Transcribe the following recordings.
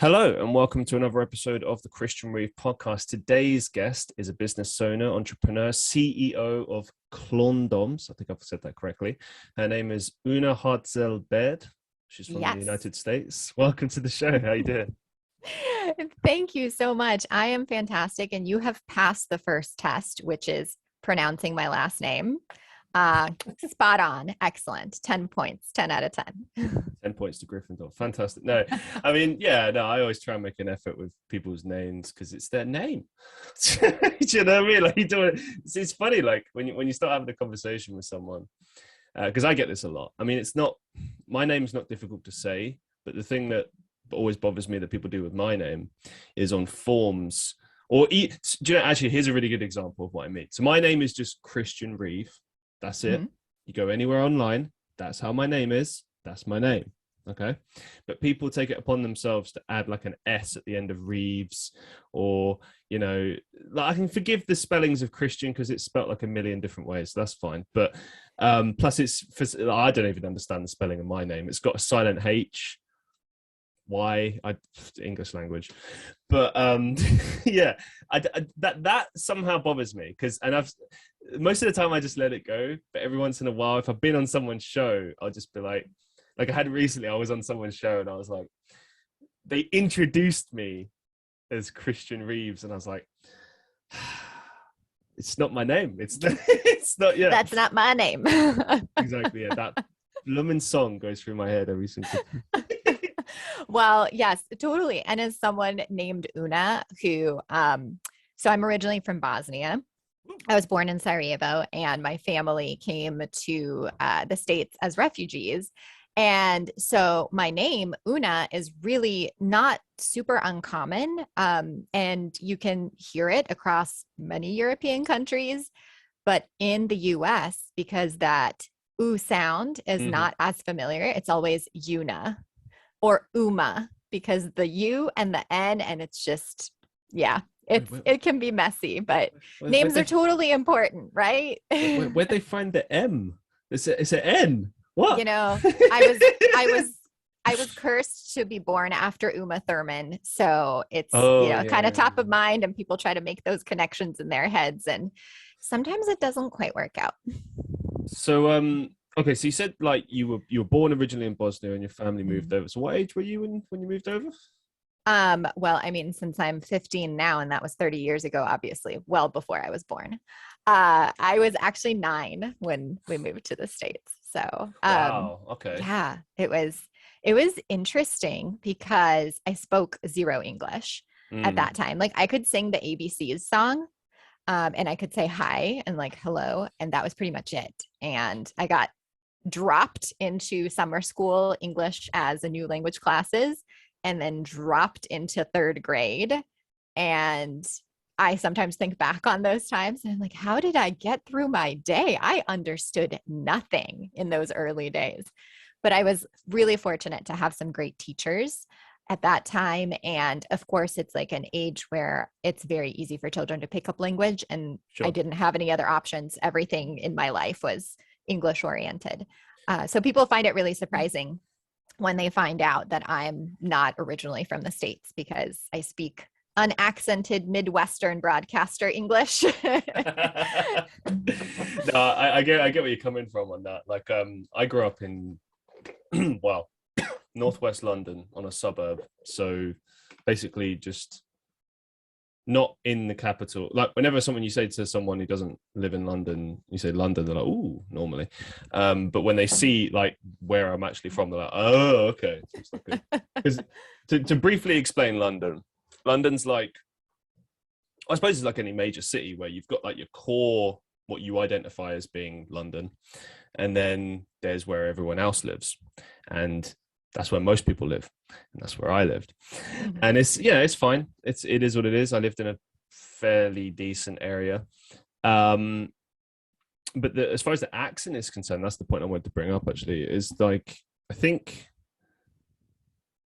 Hello, and welcome to another episode of the Christian Reeve Podcast. Today's guest is a business owner, entrepreneur, CEO of Clawndoms. I think I've said that correctly. Her name is Una Hartzell-Baird. She's from the United States. Welcome to the show. How you doing? Thank you so much. I am fantastic, and you have passed the first test, which is pronouncing my last name. Spot on. Excellent. 10 points, 10 out of 10. 10 points to Gryffindor. Fantastic. No, I mean, yeah, no, I always try and make an effort with people's names because it's their name. Do you know what I mean? Like, it's funny, like when you start having a conversation with someone, because I get this a lot. I mean, my name's not difficult to say, but the thing that always bothers me that people do with my name is on forms do you know, actually, here's a really good example of what I mean. So my name is just Christian Reeve. That's it. Mm-hmm. You go anywhere online, that's how my name is. That's my name. Okay. But people take it upon themselves to add like an S at the end of Reeves, or, you know, like I can forgive the spellings of Christian because it's spelt like a million different ways. So that's fine. But plus I don't even understand the spelling of my name. It's got a silent H. English language, but yeah, that somehow bothers me because, most of the time I just let it go, but every once in a while, if I've been on someone's show, I'll just be like I had recently, I was on someone's show and I was like, they introduced me as Christian Reeves, and I was like, it's not my name. It's not. Yeah, that's not my name. Exactly. Yeah, that blooming song goes through my head every single time. Well, yes, totally. And as someone named Una, who, so I'm originally from Bosnia. I was born in Sarajevo, and my family came to the States as refugees. And so my name, Una, is really not super uncommon. And you can hear it across many European countries, but in the US, because that U sound is not as familiar, it's always Una. Or Uma, because the U and the N, and it's just, yeah, it can be messy, but names are totally important, right? Where'd they find the M? It's an N. What? You know, I was cursed to be born after Uma Thurman, so it's kind of top of mind, and people try to make those connections in their heads, and sometimes it doesn't quite work out. So okay, so you said like you were born originally in Bosnia and your family moved over. So what age were you when you moved over? Well, I mean, since I'm 15 now, and that was 30 years ago, obviously, well before I was born. I was actually 9 when we moved to the States. So wow, okay. Yeah, it was interesting because I spoke zero English at that time. Like I could sing the ABCs song. And I could say hi and like hello, and that was pretty much it. And I got dropped into summer school English as a new language classes, and then dropped into 3rd grade. And I sometimes think back on those times and I'm like, how did I get through my day? I understood nothing in those early days, but I was really fortunate to have some great teachers at that time. And of course, it's like an age where it's very easy for children to pick up language. And sure. I didn't have any other options. Everything in my life was English oriented. So people find it really surprising when they find out that I'm not originally from the States, because I speak unaccented Midwestern broadcaster English. No, I get where you're coming from on that. Like, I grew up in, Northwest London, on a suburb. So basically just not in the capital. Like whenever you say to someone who doesn't live in London, you say London, they're like, ooh, normally. But when they see like where I'm actually from, they're like, oh, okay. Because to briefly explain London's like, I suppose it's like any major city where you've got like your core, what you identify as being London. And then there's where everyone else lives. And that's where most people live, and that's where I lived. Mm-hmm. And it's fine. It is what it is. I lived in a fairly decent area. But as far as the accent is concerned, that's the point I wanted to bring up actually, is like, I think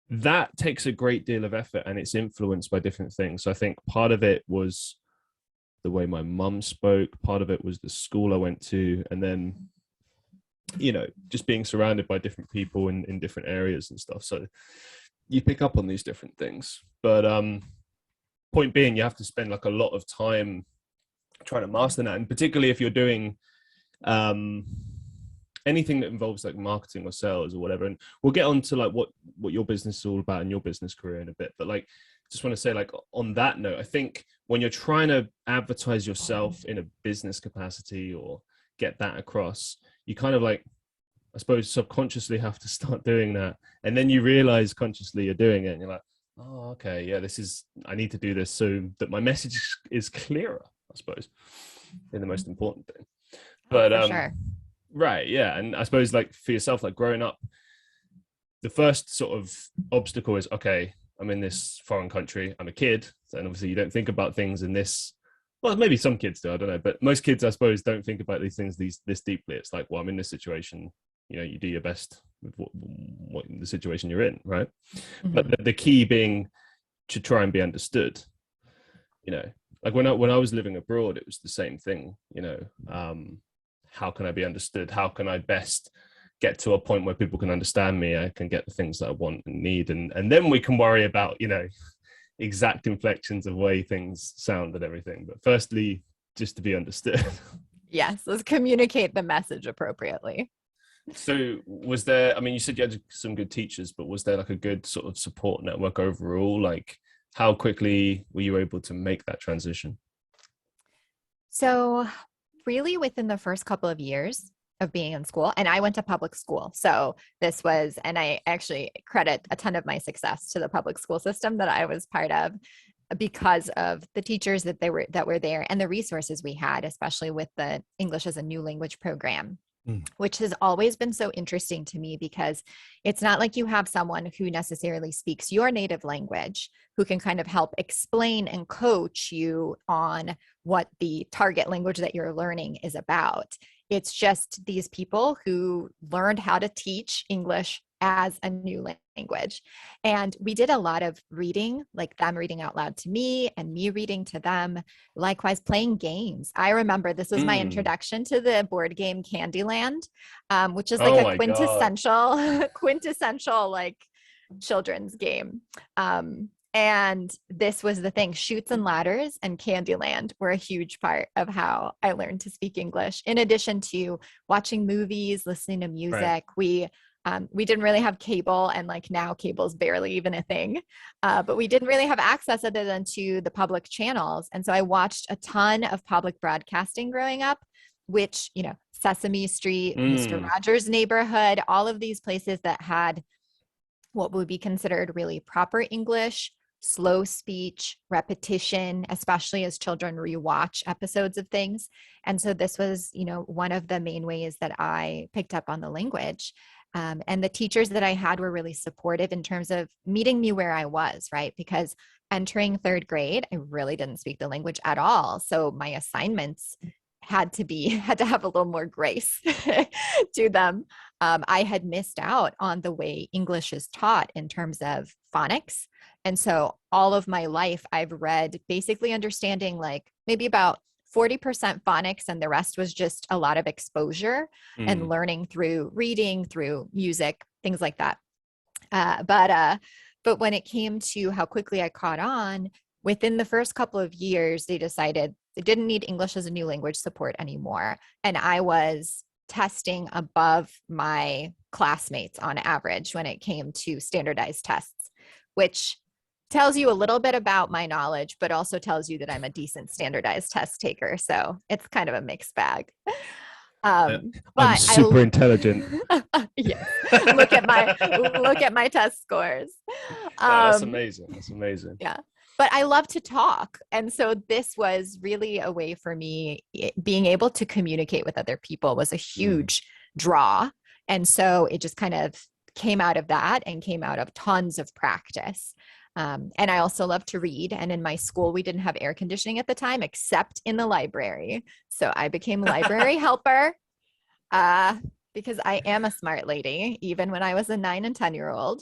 that takes a great deal of effort and it's influenced by different things. So I think part of it was the way my mum spoke, part of it was the school I went to, and then just being surrounded by different people in different areas and stuff. So you pick up on these different things. But point being, you have to spend like a lot of time trying to master that, and particularly if you're doing anything that involves like marketing or sales or whatever. And we'll get on to like what your business is all about and your business career in a bit, but like just want to say, like, on that note, I think when you're trying to advertise yourself in a business capacity or get that across, you kind of like, I suppose, subconsciously have to start doing that. And then you realize consciously you're doing it and you're like, oh, okay, yeah, I need to do this so that my message is clearer, I suppose, in the most important thing. But sure. Right, yeah. And I suppose like for yourself, like growing up, the first sort of obstacle is, okay, I'm in this foreign country, I'm a kid, and obviously you don't think about things in this, well, maybe some kids do, I don't know, but most kids, I suppose, don't think about these things this deeply. It's like, well, I'm in this situation, you know, you do your best with what the situation you're in, right? Mm-hmm. But the key being to try and be understood, you know, like when I was living abroad, it was the same thing, you know. How can I be understood? How can I best get to a point where people can understand me? I can get the things that I want and need, and then we can worry about, you know, exact inflections of way things sound and everything. But firstly, just to be understood. Yes, let's communicate the message appropriately. So was there, I mean, you said you had some good teachers, but was there like a good sort of support network overall? Like how quickly were you able to make that transition? So really within the first couple of years of being in school, and I went to public school. So this was, and I actually credit a ton of my success to the public school system that I was part of because of the teachers that were there and the resources we had, especially with the English as a new language program. Which has always been so interesting to me because it's not like you have someone who necessarily speaks your native language who can kind of help explain and coach you on what the target language that you're learning is about. It's just these people who learned how to teach English as a new language. And we did a lot of reading, like them reading out loud to me and me reading to them, likewise playing quintains. I remember this was my introduction to the board game Candyland, which is like a quintessential like children's game. And this was the thing, Chutes and Ladders and Candyland were a huge part of how I learned to speak English. In addition to watching movies, listening to music, right. We didn't really have cable, and like now cable's barely even a thing, but we didn't really have access other than to the public channels. And so I watched a ton of public broadcasting growing up, which, you know, Sesame Street, Mr. Rogers' Neighborhood, all of these places that had what would be considered really proper English, slow speech, repetition, especially as children rewatch episodes of things. And so this was, you know, one of the main ways that I picked up on the language. And the teachers that I had were really supportive in terms of meeting me where I was, right? Because entering third grade, I really didn't speak the language at all. So my assignments had to have a little more grace to them. I had missed out on the way English is taught in terms of phonics. And so all of my life, I've read basically understanding like maybe about 40% phonics, and the rest was just a lot of exposure and learning through reading, through music, things like that. But when it came to how quickly I caught on, within the first couple of years, they decided they didn't need English as a new language support anymore. And I was testing above my classmates on average when it came to standardized tests, which tells you a little bit about my knowledge, but also tells you that I'm a decent standardized test taker. So it's kind of a mixed bag. But I'm super intelligent. Yes. Look at my test scores. That's amazing. That's amazing. Yeah. But I love to talk. And so this was really a way for me, being able to communicate with other people was a huge draw. And so it just kind of came out of that and came out of tons of practice. And I also love to read. And in my school, we didn't have air conditioning at the time, except in the library. So I became library helper because I am a smart lady, even when I was a 9 and 10-year-old.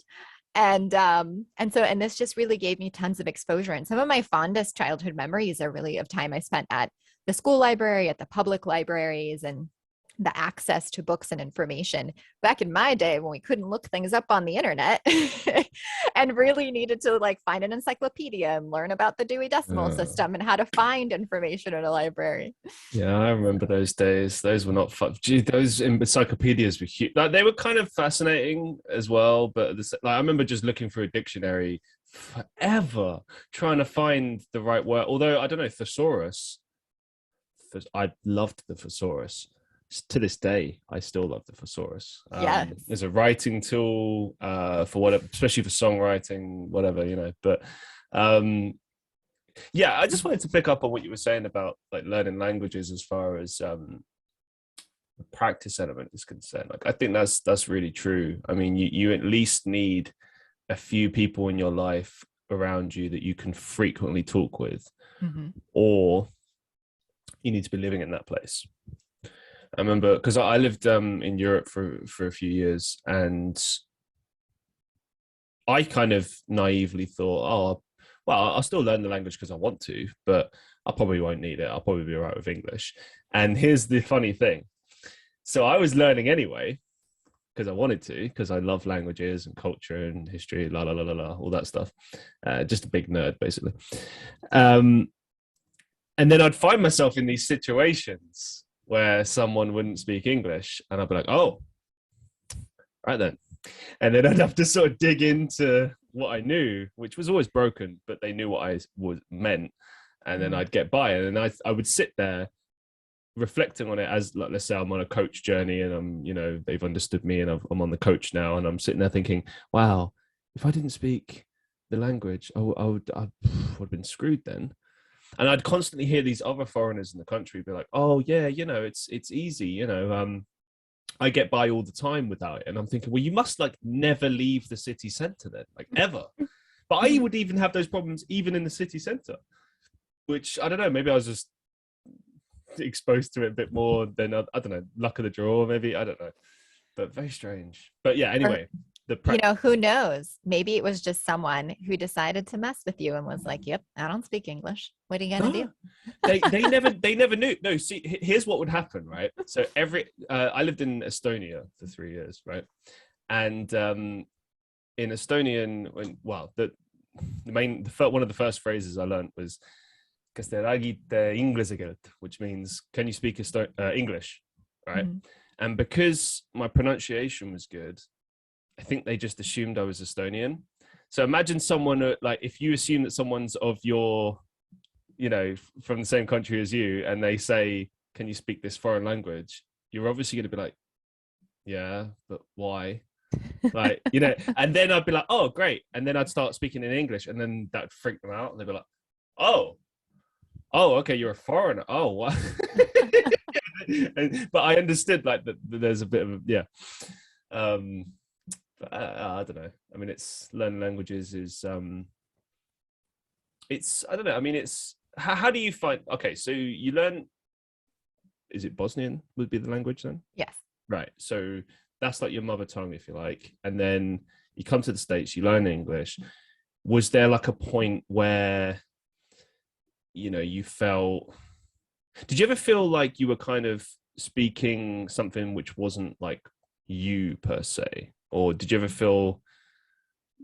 And this just really gave me tons of exposure. And some of my fondest childhood memories are really of time I spent at the school library, at the public libraries, and the access to books and information back in my day when we couldn't look things up on the internet and really needed to like find an encyclopedia and learn about the Dewey Decimal System and how to find information in a library. Yeah, I remember those days. Those were not fun. Gee, those encyclopedias were huge. Like, they were kind of fascinating as well, but I remember just looking through a dictionary forever trying to find the right word. Although I don't know, thesaurus. I loved the thesaurus. To this day, I still love the thesaurus. Yes. As a writing tool for whatever, especially for songwriting, whatever, you know. But yeah, I just wanted to pick up on what you were saying about like learning languages as far as the practice element is concerned. Like, I think that's really true. I mean, you at least need a few people in your life around you that you can frequently talk with, or you need to be living in that place. I remember, because I lived in Europe for a few years, and I kind of naively thought, oh, well, I'll still learn the language because I want to, but I probably won't need it. I'll probably be all right with English. And here's the funny thing. So I was learning anyway because I wanted to, because I love languages and culture and history, all that stuff. Just a big nerd, basically. And then I'd find myself in these situations where someone wouldn't speak English, and I'd be like, oh, right then. And then I'd have to sort of dig into what I knew, which was always broken, but they knew what I meant. And then I'd get by, and then I would sit there reflecting on it as, like, let's say I'm on a coach journey, and I'm, you know, they've understood me, and I'm on the coach now, and I'm sitting there thinking, wow, if I didn't speak the language, I would have been screwed then. And I'd constantly hear these other foreigners in the country be like, oh yeah, you know, it's easy, you know, I get by all the time without it. And I'm thinking, well, you must like never leave the city center then, like ever. But I would even have those problems even in the city center, which I don't know, maybe I was just exposed to it a bit more than, I don't know, luck of the draw, maybe, I don't know, but very strange. But yeah, anyway. You know, who knows? Maybe it was just someone who decided to mess with you and was like, yep, I don't speak English. What are you going to do? They never knew. No, see, here's what would happen, right? So I lived in Estonia for 3 years, right? And in Estonian, one of the first phrases I learned was "Kas te räägite inglise keelt," which means, can you speak English, right? And because my pronunciation was good, I think they just assumed I was Estonian. So imagine someone, like, if you assume that someone's of your, you know, from the same country as you, and they say, can you speak this foreign language? You're obviously going to be like, yeah, but why? Like, you know, and then I'd be like, oh, great. And then I'd start speaking in English, and then that'd freak them out. And they'd be like, oh, okay, you're a foreigner. Oh, what? But I understood, like, that there's a bit of, yeah. But I don't know. I mean, it's learning languages is it's, I don't know. I mean, it's how do you find? Okay, so you learn. Is it Bosnian? Would be the language then? Yes. Right. So that's like your mother tongue, if you like, and then you come to the States, you learn English. Was there like a point where, you know, you felt? Did you ever feel like you were kind of speaking something which wasn't like you per se? Or did you ever feel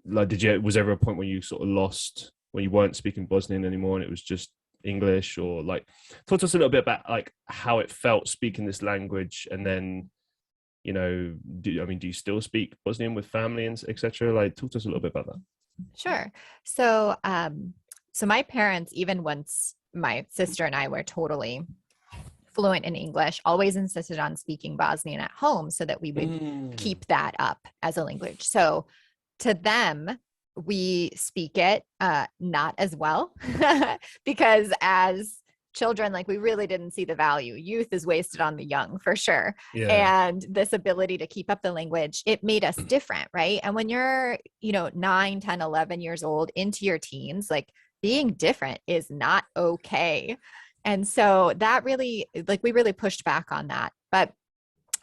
like, was there ever a point where you sort of lost, when you weren't speaking Bosnian anymore and it was just English? Or like, talk to us a little bit about like how it felt speaking this language. And then, you know, do you still speak Bosnian with family and etc.? Like, talk to us a little bit about that. Sure. So, so my parents, even once my sister and I were totally fluent in English, always insisted on speaking Bosnian at home so that we would keep that up as a language. So to them, we speak it not as well because as children, like, we really didn't see the value. Youth is wasted on the young, for sure. Yeah. And this ability to keep up the language, it made us different, right? And when you're, you know, 9, 10, 11 years old into your teens, like, being different is not okay. And so that really, like, we really pushed back on that. But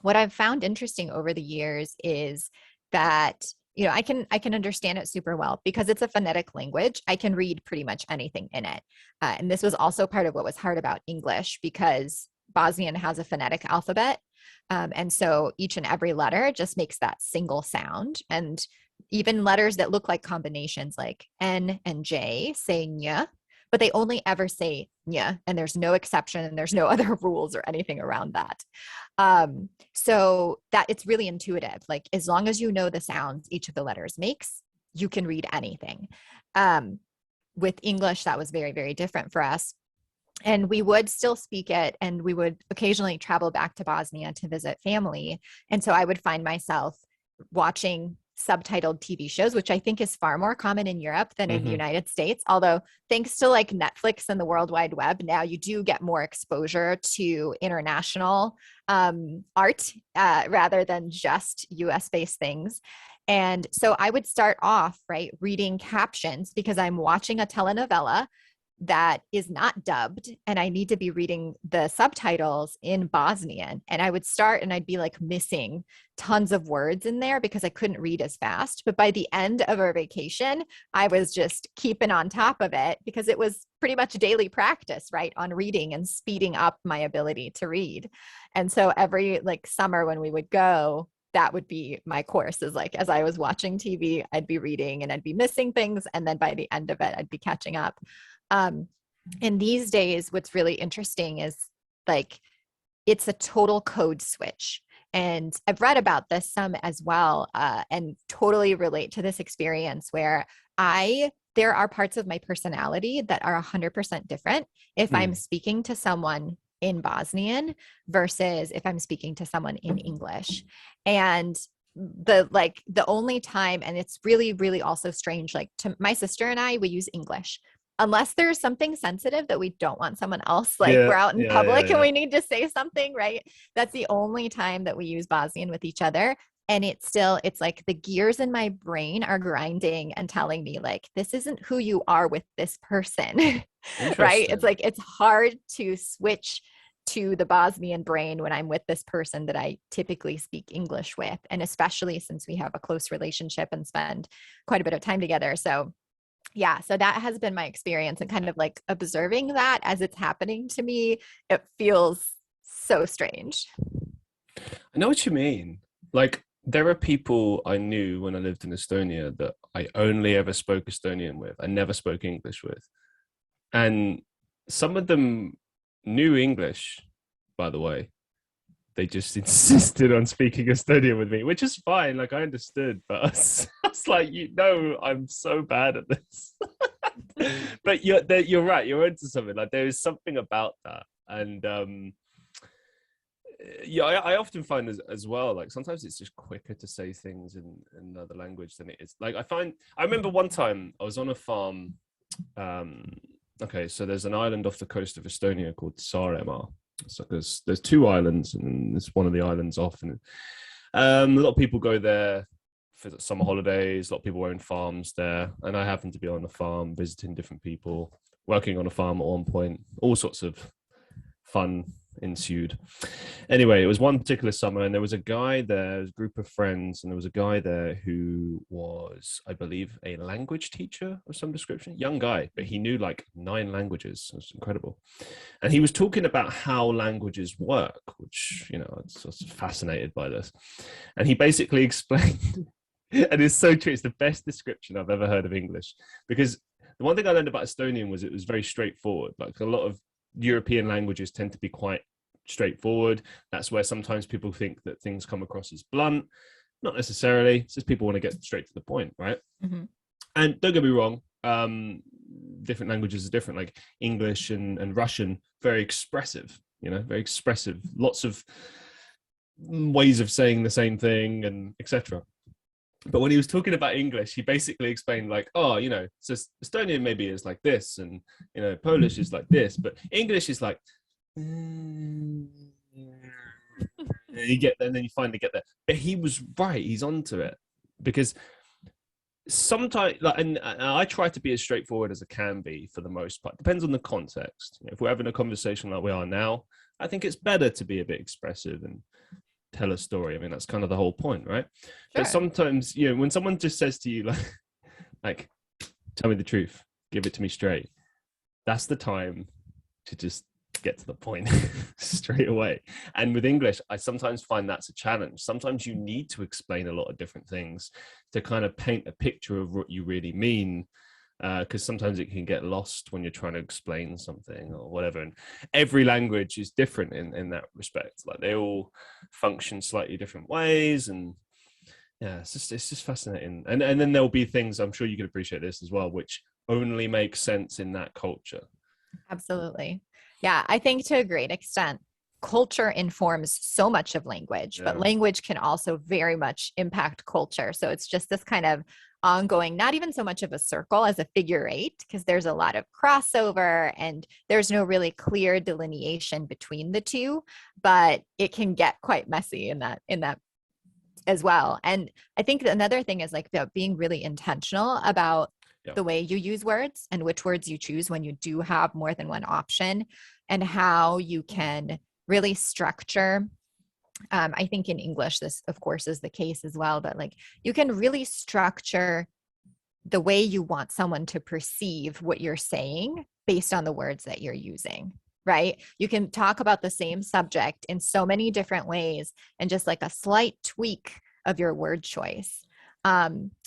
what I've found interesting over the years is that, you know, I can understand it super well because it's a phonetic language. I can read pretty much anything in it. And this was also part of what was hard about English, because Bosnian has a phonetic alphabet. And so each and every letter just makes that single sound. And even letters that look like combinations like N and J say nya, but they only ever say nya, and there's no exception and there's no other rules or anything around that. So that it's really intuitive. Like as long as you know the sounds each of the letters makes, you can read anything. With English, that was very, very different for us. And we would still speak it, and we would occasionally travel back to Bosnia to visit family. And so I would find myself watching subtitled TV shows, which I think is far more common in Europe than in the United States. Although thanks to like Netflix and the World Wide Web, now you do get more exposure to international art rather than just US based things. And so I would start off, right, reading captions because I'm watching a telenovela that is not dubbed, and I need to be reading the subtitles in Bosnian. And I would start and I'd be like missing tons of words in there because I couldn't read as fast. But by the end of our vacation, I was just keeping on top of it because it was pretty much daily practice, right, on reading and speeding up my ability to read. And so every like summer when we would go, that would be my course, is like, as I was watching TV, I'd be reading and I'd be missing things. And then by the end of it, I'd be catching up. And these days, what's really interesting is like, it's a total code switch. And I've read about this some as well, and totally relate to this experience where there are parts of my personality that are 100% different if I'm speaking to someone in Bosnian versus if I'm speaking to someone in English. And the only time, and it's really, really also strange, like to my sister and I, we use English. Unless there's something sensitive that we don't want someone else, like we're out in public and we need to say something, right? That's the only time that we use Bosnian with each other. And it's like the gears in my brain are grinding and telling me like, this isn't who you are with this person, right? It's like, it's hard to switch to the Bosnian brain when I'm with this person that I typically speak English with. And especially since we have a close relationship and spend quite a bit of time together. So yeah, so that has been my experience, and kind of like observing that as it's happening to me, it feels so strange. I know what you mean. Like, there are people I knew when I lived in Estonia that I only ever spoke Estonian with. I never spoke English with. And some of them knew English, by the way. They just insisted on speaking Estonian with me, which is fine. Like, I understood, but I was like, I'm so bad at this. But you're right. You're into something. Like, there is something about that. And I often find as well, like sometimes it's just quicker to say things in another language than it is. Like, I remember one time I was on a farm. Okay, so there's an island off the coast of Estonia called Saaremaa. So there's two islands, and it's one of the islands off, and a lot of people go there for summer holidays. A lot of people own farms there, and I happened to be on a farm visiting different people, working on a farm at one point. All sorts of fun ensued. Anyway, it was one particular summer, and there was a guy there, a group of friends, and there was a guy there who was, I believe, a language teacher of some description. Young guy, but he knew like 9 languages. It was incredible. And he was talking about how languages work, which, I was fascinated by this. And he basically explained, and it's so true, it's the best description I've ever heard of English, because the one thing I learned about Estonian was it was very straightforward. Like, a lot of European languages tend to be quite straightforward. That's where sometimes people think that things come across as blunt. Not necessarily. It's just people want to get straight to the point, right? And don't get me wrong, different languages are different. Like English and Russian, very expressive, very expressive. Lots of ways of saying the same thing, and etc. But when he was talking about English, he basically explained like, so Estonian maybe is like this, and Polish is like this, but English is like, and then you finally get there. But he was right; he's onto it, because sometimes, and I try to be as straightforward as I can be for the most part. Depends on the context. If we're having a conversation like we are now, I think it's better to be a bit expressive and tell a story. I mean, that's kind of the whole point, right? Sure. But sometimes, when someone just says to you like, tell me the truth, give it to me straight, that's the time to just get to the point straight away. And with English, I sometimes find that's a challenge. Sometimes you need to explain a lot of different things to kind of paint a picture of what you really mean, because sometimes it can get lost when you're trying to explain something or whatever. And every language is different in that respect. Like they all function slightly different ways. And yeah, it's just fascinating. And then there'll be things, I'm sure you can appreciate this as well, which only make sense in that culture. Absolutely. Yeah, I think to a great extent, culture informs so much of language, but language can also very much impact culture. So it's just this kind of ongoing, not even so much of a circle as a figure eight, because there's a lot of crossover and there's no really clear delineation between the two, but it can get quite messy in that as well. And I think another thing is like being really intentional about the way you use words and which words you choose when you do have more than one option, and how you can really structure. I think in English, this of course is the case as well, but like you can really structure the way you want someone to perceive what you're saying based on the words that you're using, right? You can talk about the same subject in so many different ways and just like a slight tweak of your word choice.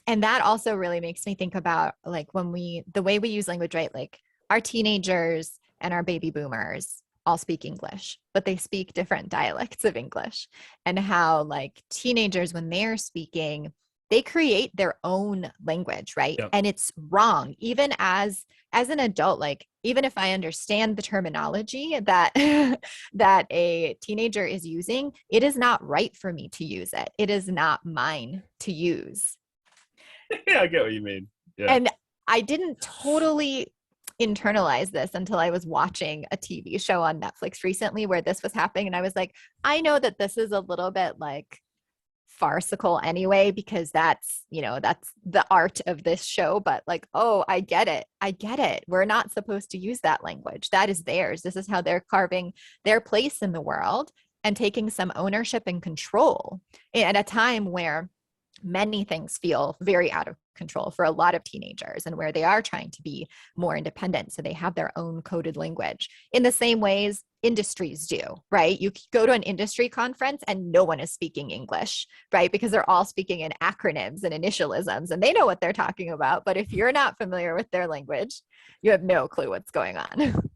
And that also really makes me think about like the way we use language, right? Like our teenagers and our baby boomers all speak English, but they speak different dialects of English, and how like teenagers, when they're speaking, they create their own language, right? Yep. And it's wrong. Even as an adult, like even if I understand the terminology that that a teenager is using, it is not right for me to use it. It is not mine to use. Yeah, I get what you mean. Yeah. And I didn't totally internalize this until I was watching a TV show on Netflix recently where this was happening. And I was like, I know that this is a little bit like farcical anyway, because that's the art of this show. But like, oh, I get it. We're not supposed to use that language. That is theirs. This is how they're carving their place in the world and taking some ownership and control at a time where many things feel very out of control for a lot of teenagers, and where they are trying to be more independent. So they have their own coded language in the same ways industries do, right? You go to an industry conference and no one is speaking English, right? Because they're all speaking in acronyms and initialisms and they know what they're talking about. But if you're not familiar with their language, you have no clue what's going on.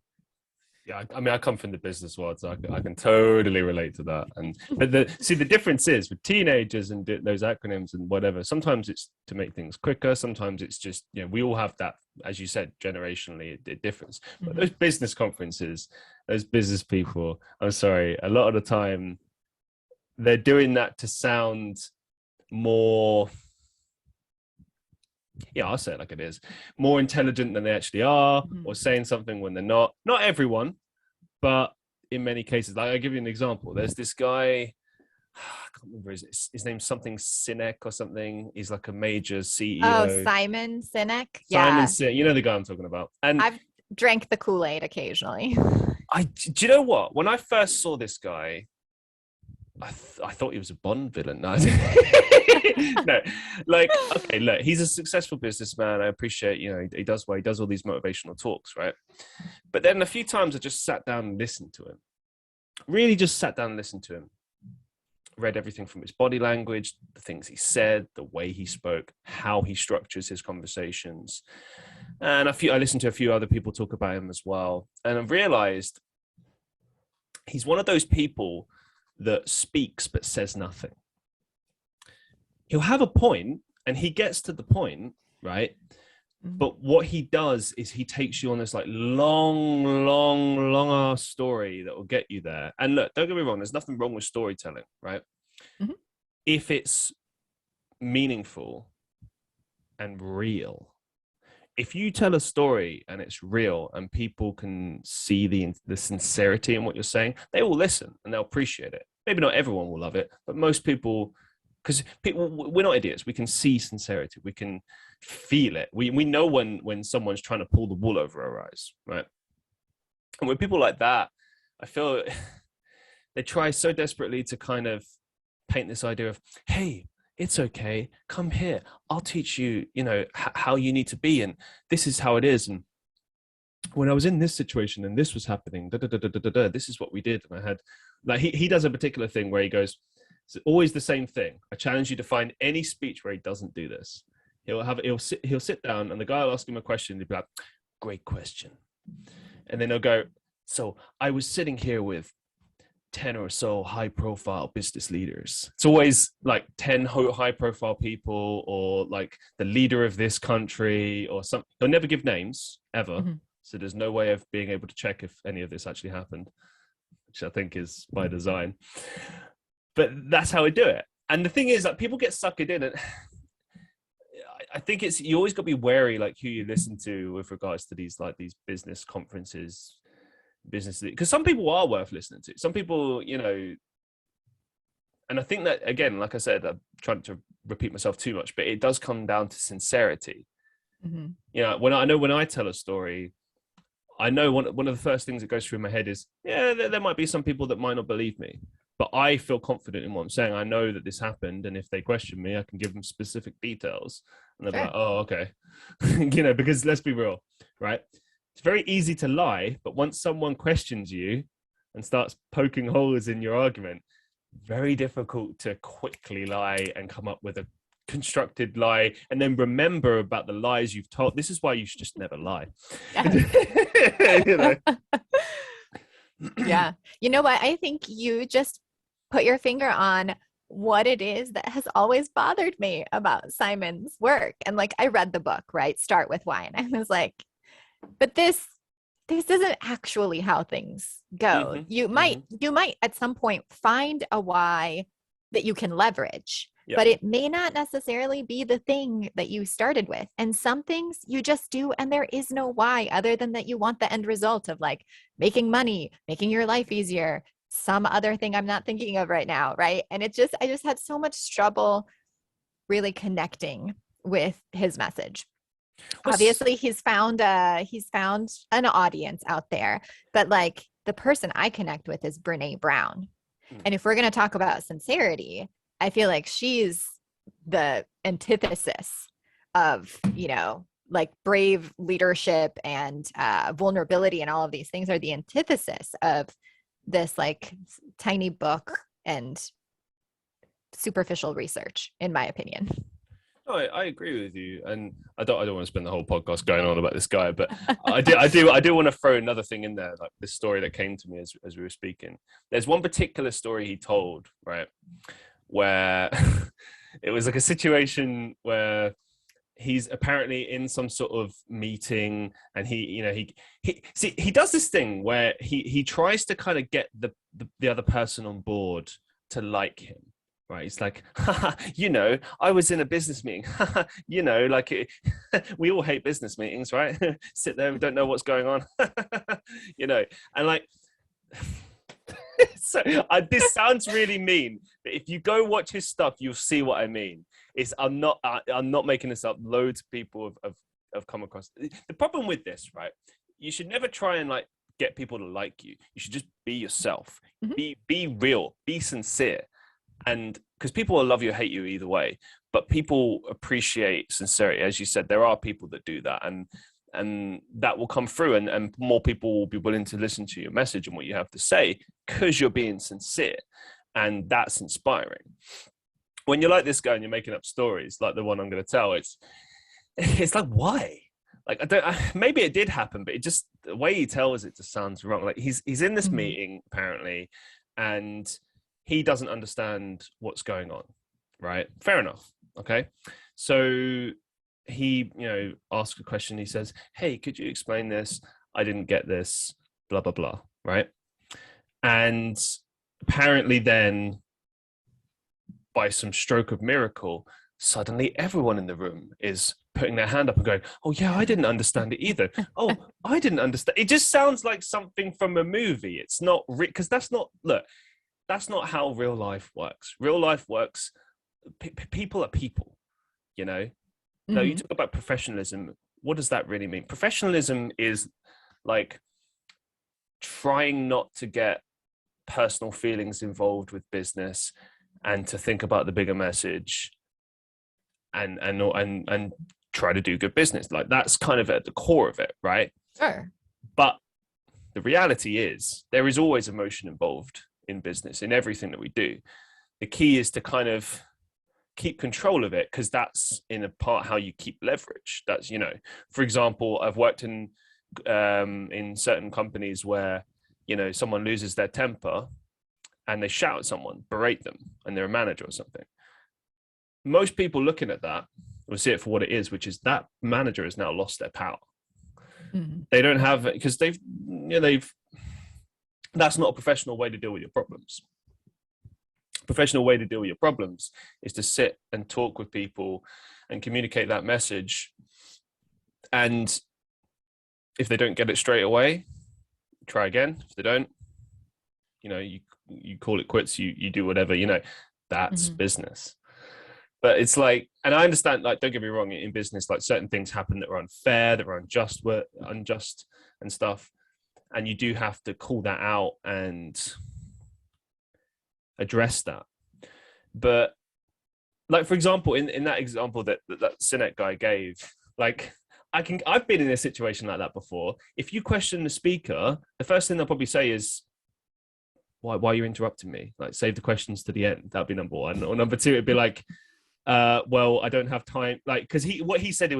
Yeah, I mean, I come from the business world, so I can totally relate to that. But the difference is with teenagers and those acronyms and whatever. Sometimes it's to make things quicker. Sometimes it's just, we all have that, as you said, generationally it differs. But those business conferences, those business people, I'm sorry, a lot of the time they're doing that to sound more. Yeah, I'll say it like it is, more intelligent than they actually are, or saying something when they're not. Not everyone, but in many cases. Like, I'll give you an example. There's this guy, I can't remember his name's something Sinek or something. He's like a major CEO. Oh, Simon Sinek. Simon Sinek, you know the guy I'm talking about. And I've drank the Kool-Aid occasionally. Do you know what? When I first saw this guy, I thought he was a Bond villain. No, no, like, okay, look, he's a successful businessman. I appreciate, he does well. He does all these motivational talks, right? But then a few times I just sat down and listened to him. Really just sat down and listened to him. Read everything from his body language, the things he said, the way he spoke, how he structures his conversations. And I listened to a few other people talk about him as well. And I've realized he's one of those people that speaks but says nothing. He'll have a point and he gets to the point, right? But what he does is he takes you on this like long ass story that will get you there. And look, don't get me wrong, there's nothing wrong with storytelling, right? If it's meaningful and real. If you tell a story and it's real and people can see the sincerity in what you're saying, they will listen and they'll appreciate it. Maybe not everyone will love it, but most people, because we're not idiots. We can see sincerity. We can feel it. We know when someone's trying to pull the wool over our eyes, right? And with people like that, I feel they try so desperately to kind of paint this idea of, hey, it's okay. Come here. I'll teach you, how you need to be. And this is how it is. And when I was in this situation and this was happening, this is what we did. And I had, like, he does a particular thing where he goes, it's always the same thing. I challenge you to find any speech where he doesn't do this. He'll sit down and the guy will ask him a question. He'll be like, great question. And then he'll go, so I was sitting here with 10 or so high profile business leaders. It's always like 10 high profile people, or like the leader of this country or something. He'll never give names ever. Mm-hmm. So there's no way of being able to check if any of this actually happened, which I think is by design. But that's how I do it. And the thing is that people get suckered in it. I think you always got to be wary, like, who you listen to with regards to these business conferences, because some people are worth listening to. Some people, and I think that, again, like I said, I'm trying to repeat myself too much, but it does come down to sincerity. Mm-hmm. When I tell a story, I know one of the first things that goes through my head is, there might be some people that might not believe me, but I feel confident in what I'm saying. I know that this happened, and if they question me, I can give them specific details, and they'll be like, oh, okay. Because let's be real, right? It's very easy to lie, but once someone questions you and starts poking holes in your argument, very difficult to quickly lie and come up with a constructed lie and then remember about the lies you've told. This is why you should just never lie. Yeah. Yeah. You know what? I think you just put your finger on what it is that has always bothered me about Simon's work. And like, I read the book, right? Start with Why. And I was like, but this isn't actually how things go. Mm-hmm. You might at some point find a why that you can leverage, but it may not necessarily be the thing that you started with. And some things you just do, and there is no why other than that you want the end result of like making money, making your life easier, some other thing I'm not thinking of right now, right? And I just had so much trouble really connecting with his message. Obviously, he's found an audience out there, but like the person I connect with is Brene Brown. And if we're going to talk about sincerity, I feel like she's the antithesis of, like brave leadership and vulnerability, and all of these things are the antithesis of this like tiny book and superficial research, in my opinion. No, I agree with you, and I don't want to spend the whole podcast going on about this guy, but I do want to throw another thing in there, like this story that came to me as we were speaking. There's one particular story he told, right, where it was like a situation where he's apparently in some sort of meeting, and he does this thing where he tries to kind of get the other person on board to like him. Right, it's like, I was in a business meeting. We all hate business meetings, right? Sit there, we don't know what's going on. And like, so this sounds really mean, but if you go watch his stuff, you'll see what I mean. I'm not making this up. Loads of people have come across. The problem with this, right? You should never try and like get people to like you. You should just be yourself. Mm-hmm. Be real. Be sincere. And because people will love you or hate you either way, but people appreciate sincerity. As you said, there are people that do that, and that will come through, and more people will be willing to listen to your message and what you have to say because you're being sincere, and that's inspiring. When you're like this guy and you're making up stories like the one I'm going to tell, it's like, why? Like, maybe it did happen, but it just, the way he tells it just sounds wrong. Like he's in this meeting apparently, and he doesn't understand what's going on, right? Fair enough. Okay. So he, asks a question. He says, hey, could you explain this? I didn't get this, blah, blah, blah. Right. And apparently then, by some stroke of miracle, suddenly everyone in the room is putting their hand up and going, oh yeah, I didn't understand it either. Oh, I didn't understand. It just sounds like something from a movie. It's not, because that's not how real life works. Real life works. People are people, Now, you talk about professionalism. What does that really mean? Professionalism is like trying not to get personal feelings involved with business, and to think about the bigger message, and try to do good business. Like that's kind of at the core of it, right? Sure. But the reality is there is always emotion involved in business, in everything that we do. The key is to kind of keep control of it, because that's in a part how you keep leverage. That's, you know, for example, I've worked in certain companies where, you know, someone loses their temper and they shout at someone, berate them, and they're a manager or something. Most people looking at that will see it for what it is, which is that manager has now lost their power. Mm-hmm. They don't have it because they've that's not a professional way to deal with your problems. Professional way to deal with your problems is to sit and talk with people and communicate that message. And if they don't get it straight away, try again. If they don't, you know, you call it quits, you do whatever, you know, that's business. But it's like, and I understand, like, don't get me wrong, in business, like certain things happen that are unfair, that are unjust and stuff. And you do have to call that out and address that. But like, for example, in that example that Sinek guy gave, like, I've been in a situation like that before. If you question the speaker, the first thing they'll probably say is, why are you interrupting me? Like, save the questions to the end. That'd be number one. Or number two, it'd be like, well, I don't have time. Like, because what he said, it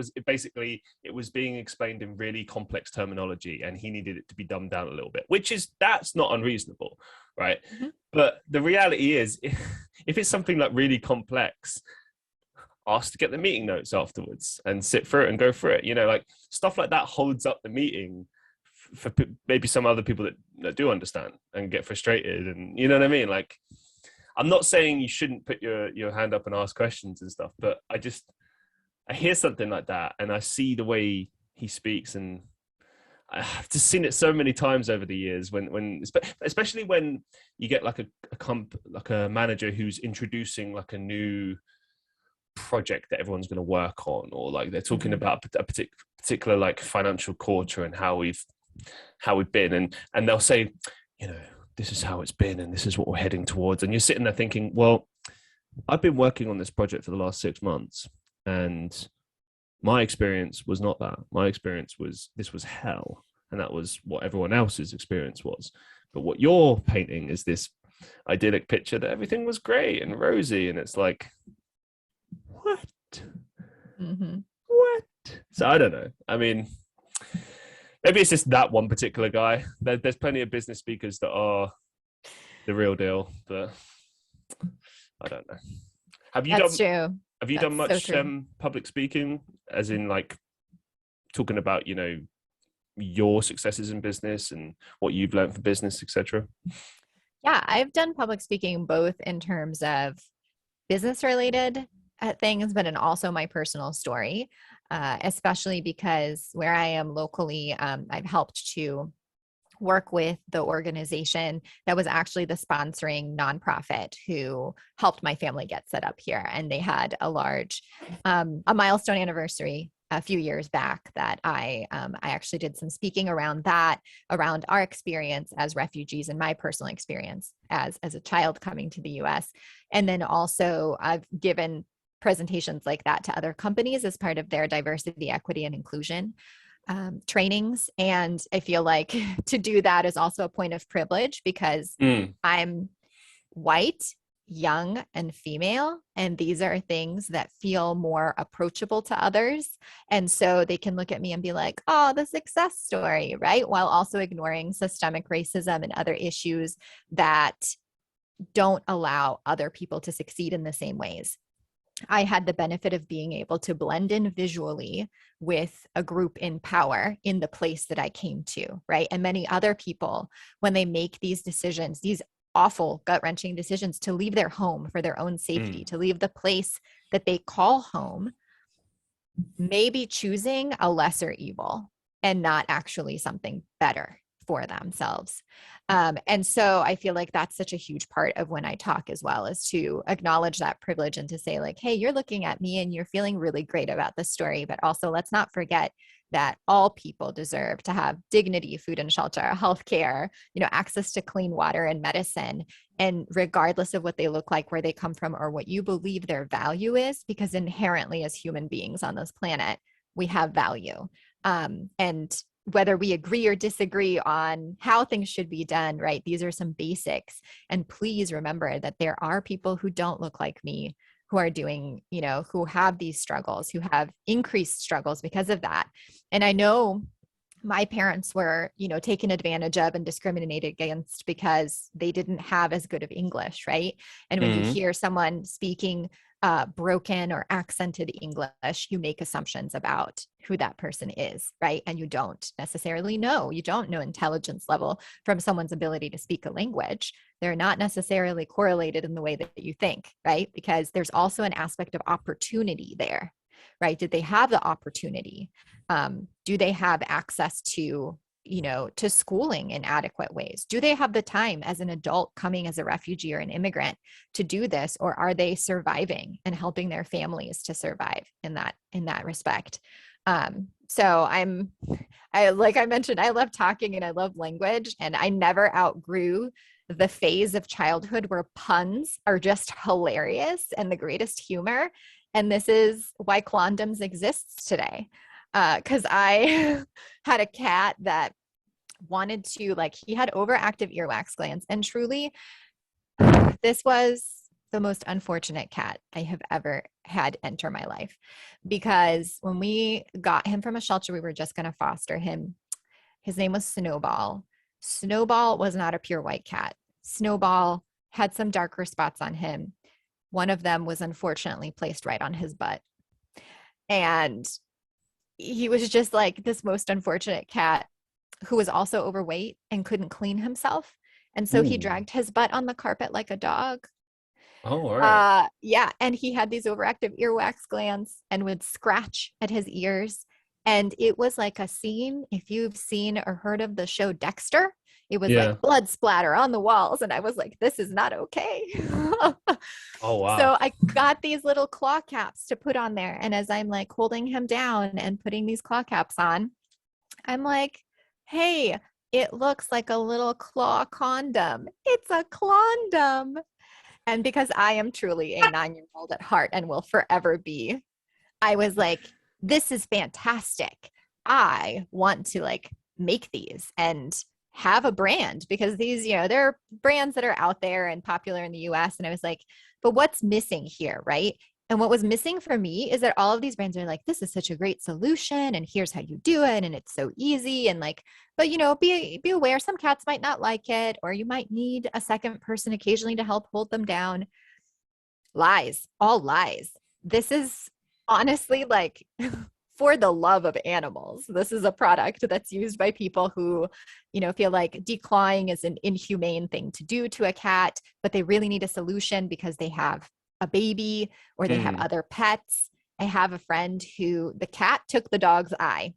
was being explained in really complex terminology, and he needed it to be dumbed down a little bit, that's not unreasonable, right? Mm-hmm. But the reality is, if it's something like really complex, ask to get the meeting notes afterwards and sit through it and go through it. You know, like stuff like that holds up the meeting for maybe some other people that do understand and get frustrated, and you know what I mean? Like, I'm not saying you shouldn't put your hand up and ask questions and stuff, but I hear something like that and I see the way he speaks, and I've just seen it so many times over the years when especially when you get like a manager who's introducing like a new project that everyone's going to work on, or like they're talking about a particular like financial quarter and how we've been, and they'll say, you know, this is how it's been and this is what we're heading towards. And you're sitting there thinking, well, I've been working on this project for the last 6 months, and my experience was not that. My experience was, this was hell. And that was what everyone else's experience was. But what you're painting is this idyllic picture that everything was great and rosy. And it's like, what? Mm-hmm. What? So I don't know. I mean, maybe it's just that one particular guy. There's plenty of business speakers that are the real deal, but I don't know. Have you done much public speaking, as in like talking about, you know, your successes in business and what you've learned for business, etc.? Yeah, I've done public speaking both in terms of business related things, but in also my personal story. Especially because where I am locally, I've helped to work with the organization that was actually the sponsoring nonprofit who helped my family get set up here. And they had a large, a milestone anniversary a few years back that I actually did some speaking around our experience as refugees and my personal experience as a child coming to the US. And then also I've given presentations like that to other companies as part of their diversity, equity, and inclusion trainings. And I feel like to do that is also a point of privilege because I'm white, young, and female. And these are things that feel more approachable to others. And so they can look at me and be like, oh, the success story, right? While also ignoring systemic racism and other issues that don't allow other people to succeed in the same ways. I had the benefit of being able to blend in visually with a group in power in the place that I came to, right? And many other people, when they make these decisions, these awful gut-wrenching decisions to leave their home for their own safety, to leave the place that they call home, may be choosing a lesser evil and not actually something better for themselves. And so I feel like that's such a huge part of when I talk as well, is to acknowledge that privilege and to say like, hey, you're looking at me and you're feeling really great about this story, but also let's not forget that all people deserve to have dignity, food and shelter, healthcare, access to clean water and medicine. And regardless of what they look like, where they come from, or what you believe their value is, because inherently as human beings on this planet, we have value. And whether we agree or disagree on how things should be done, right? These are some basics. And please remember that there are people who don't look like me who are doing, who have these struggles, who have increased struggles because of that. And I know my parents were, taken advantage of and discriminated against because they didn't have as good of English, right? And when you hear someone speaking broken or accented English, you make assumptions about who that person is, right? And you don't necessarily know. You don't know intelligence level from someone's ability to speak a language. They're not necessarily correlated in the way that you think, right? Because there's also an aspect of opportunity there, right? Did they have the opportunity? Do they have access to to schooling in adequate ways? Do they have the time as an adult coming as a refugee or an immigrant to do this? Or are they surviving and helping their families to survive in that respect? So like I mentioned, I love talking and I love language, and I never outgrew the phase of childhood where puns are just hilarious and the greatest humor. And this is why Clawndoms exists today. Because I had a cat that wanted to, he had overactive earwax glands. And truly, this was the most unfortunate cat I have ever had enter my life. Because when we got him from a shelter, we were just going to foster him. His name was Snowball. Snowball was not a pure white cat. Snowball had some darker spots on him. One of them was unfortunately placed right on his butt. And he was just this most unfortunate cat who was also overweight and couldn't clean himself. And so he dragged his butt on the carpet like a dog. Oh, all right. Yeah. And he had these overactive earwax glands and would scratch at his ears. And it was like a scene, if you've seen or heard of the show Dexter, it was like blood splatter on the walls. And I was like, this is not okay. Oh, wow. So I got these little claw caps to put on there. And as I'm holding him down and putting these claw caps on, I'm like, hey, it looks like a little claw condom. It's a Clawndom. And because I am truly a 9-year-old at heart and will forever be, I was like, this is fantastic. I want to make these and have a brand, because these, there are brands that are out there and popular in the US. And I was like, but what's missing here, right? And what was missing for me is that all of these brands are like, this is such a great solution and here's how you do it. And it's so easy. And but be aware, some cats might not like it, or you might need a second person occasionally to help hold them down. Lies, all lies. This is honestly for the love of animals. This is a product that's used by people who, feel like declawing is an inhumane thing to do to a cat, but they really need a solution because they have a baby or they have other pets. I have a friend who the cat took the dog's eye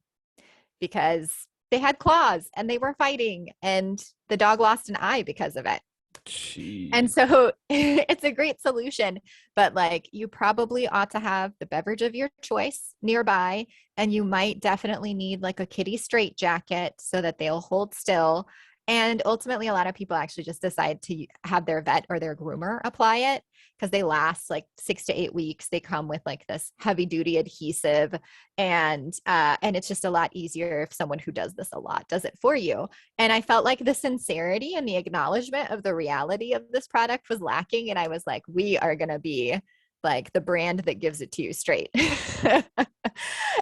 because they had claws and they were fighting, and the dog lost an eye because of it. Jeez. And so it's a great solution, but you probably ought to have the beverage of your choice nearby, and you might definitely need a kitty straight jacket so that they'll hold still. And ultimately, a lot of people actually just decide to have their vet or their groomer apply it because they last 6 to 8 weeks. They come with this heavy duty adhesive, and it's just a lot easier if someone who does this a lot does it for you. And I felt like the sincerity and the acknowledgement of the reality of this product was lacking. And I was like, we are going to be the brand that gives it to you straight.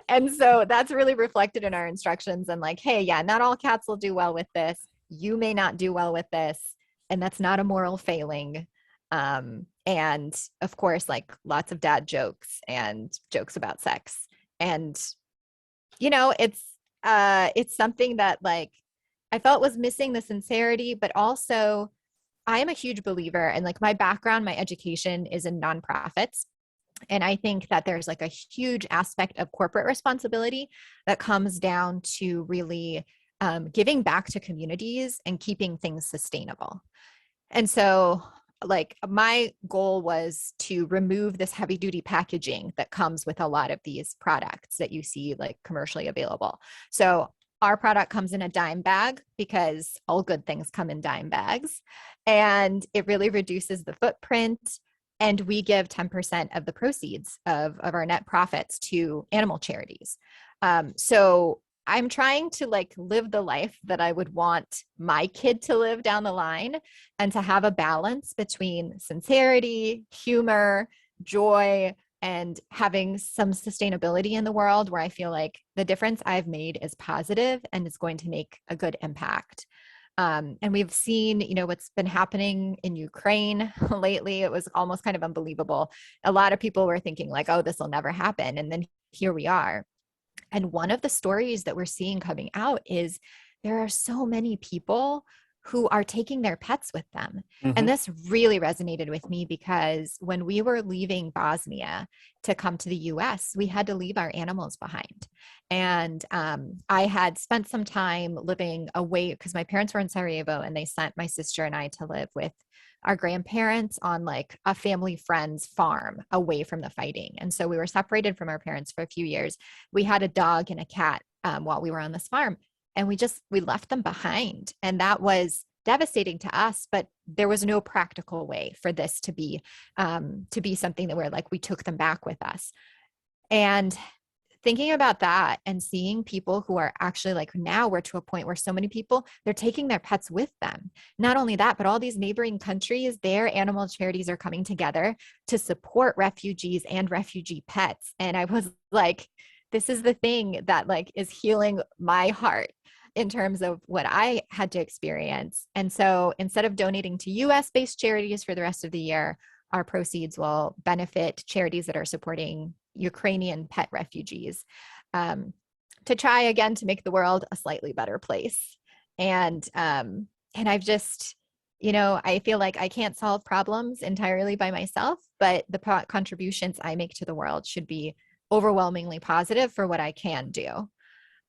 And so that's really reflected in our instructions and hey, yeah, not all cats will do well with this. You may not do well with this, and that's not a moral failing. And of course, lots of dad jokes and jokes about sex. And, it's something that I felt was missing the sincerity, but also I am a huge believer in my background, my education is in nonprofits. And I think that there's a huge aspect of corporate responsibility that comes down to really giving back to communities and keeping things sustainable. And so my goal was to remove this heavy duty packaging that comes with a lot of these products that you see commercially available. So our product comes in a dime bag because all good things come in dime bags, and it really reduces the footprint. And we give 10% of the proceeds of our net profits to animal charities. So I'm trying to like live the life that I would want my kid to live down the line, and to have a balance between sincerity, humor, joy, and having some sustainability in the world where I feel like the difference I've made is positive and is going to make a good impact. And we've seen, what's been happening in Ukraine lately. It was almost kind of unbelievable. A lot of people were thinking like, oh, this will never happen. And then here we are. And one of the stories that we're seeing coming out is there are so many people who are taking their pets with them. And this really resonated with me because when we were leaving Bosnia to come to the US, we had to leave our animals behind. And I had spent some time living away because my parents were in Sarajevo, and they sent my sister and I to live with our grandparents on like a family friend's farm away from the fighting. And so we were separated from our parents for a few years. We had a dog and a cat while we were on this farm, and we left them behind. And that was devastating to us, but there was no practical way for this to be something that we're like, we took them back with us. And thinking about that and seeing people who are actually like, now we're to a point where so many people, they're taking their pets with them. Not only that, but all these neighboring countries, their animal charities are coming together to support refugees and refugee pets. And I was like, this is the thing that like is healing my heart in terms of what I had to experience. And so instead of donating to US-based charities for the rest of the year, our proceeds will benefit charities that are supporting Ukrainian pet refugees, to try again to make the world a slightly better place. And I've just, I feel like I can't solve problems entirely by myself, but the contributions I make to the world should be overwhelmingly positive for what I can do.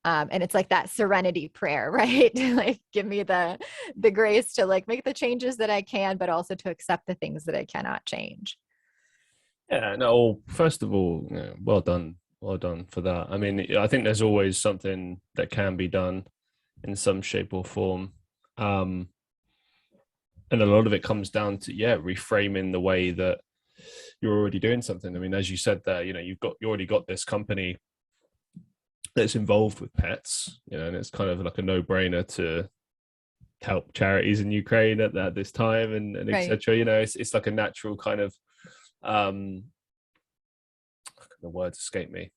And it's like that serenity prayer, right? Like, give me the grace to like make the changes that I can, but also to accept the things that I cannot change. Yeah, no, first of all, well done for that. I mean, I think there's always something that can be done in some shape or form. And a lot of it comes down to, reframing the way that you're already doing something. I mean, as you said there, you already got this company that's involved with pets, and it's kind of like a no-brainer to help charities in Ukraine at this time and Right. etc. It's like a natural kind of the words escape me.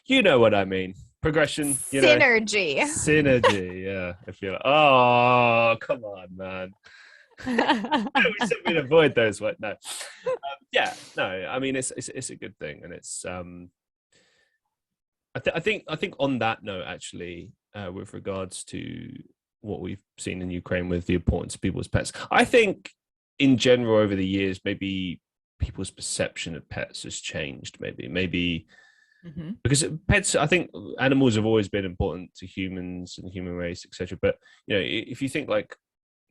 You know what I mean? Progression, Synergy. Synergy, yeah. If you're like, oh, come on, man. We said we'd avoid those. What? No. I mean, it's a good thing, and it's I think on that note, actually, with regards to what we've seen in Ukraine with the importance of people's pets, I think in general over the years, maybe people's perception of pets has changed. Maybe because pets, I think animals have always been important to humans and human race, etc. But if you think like,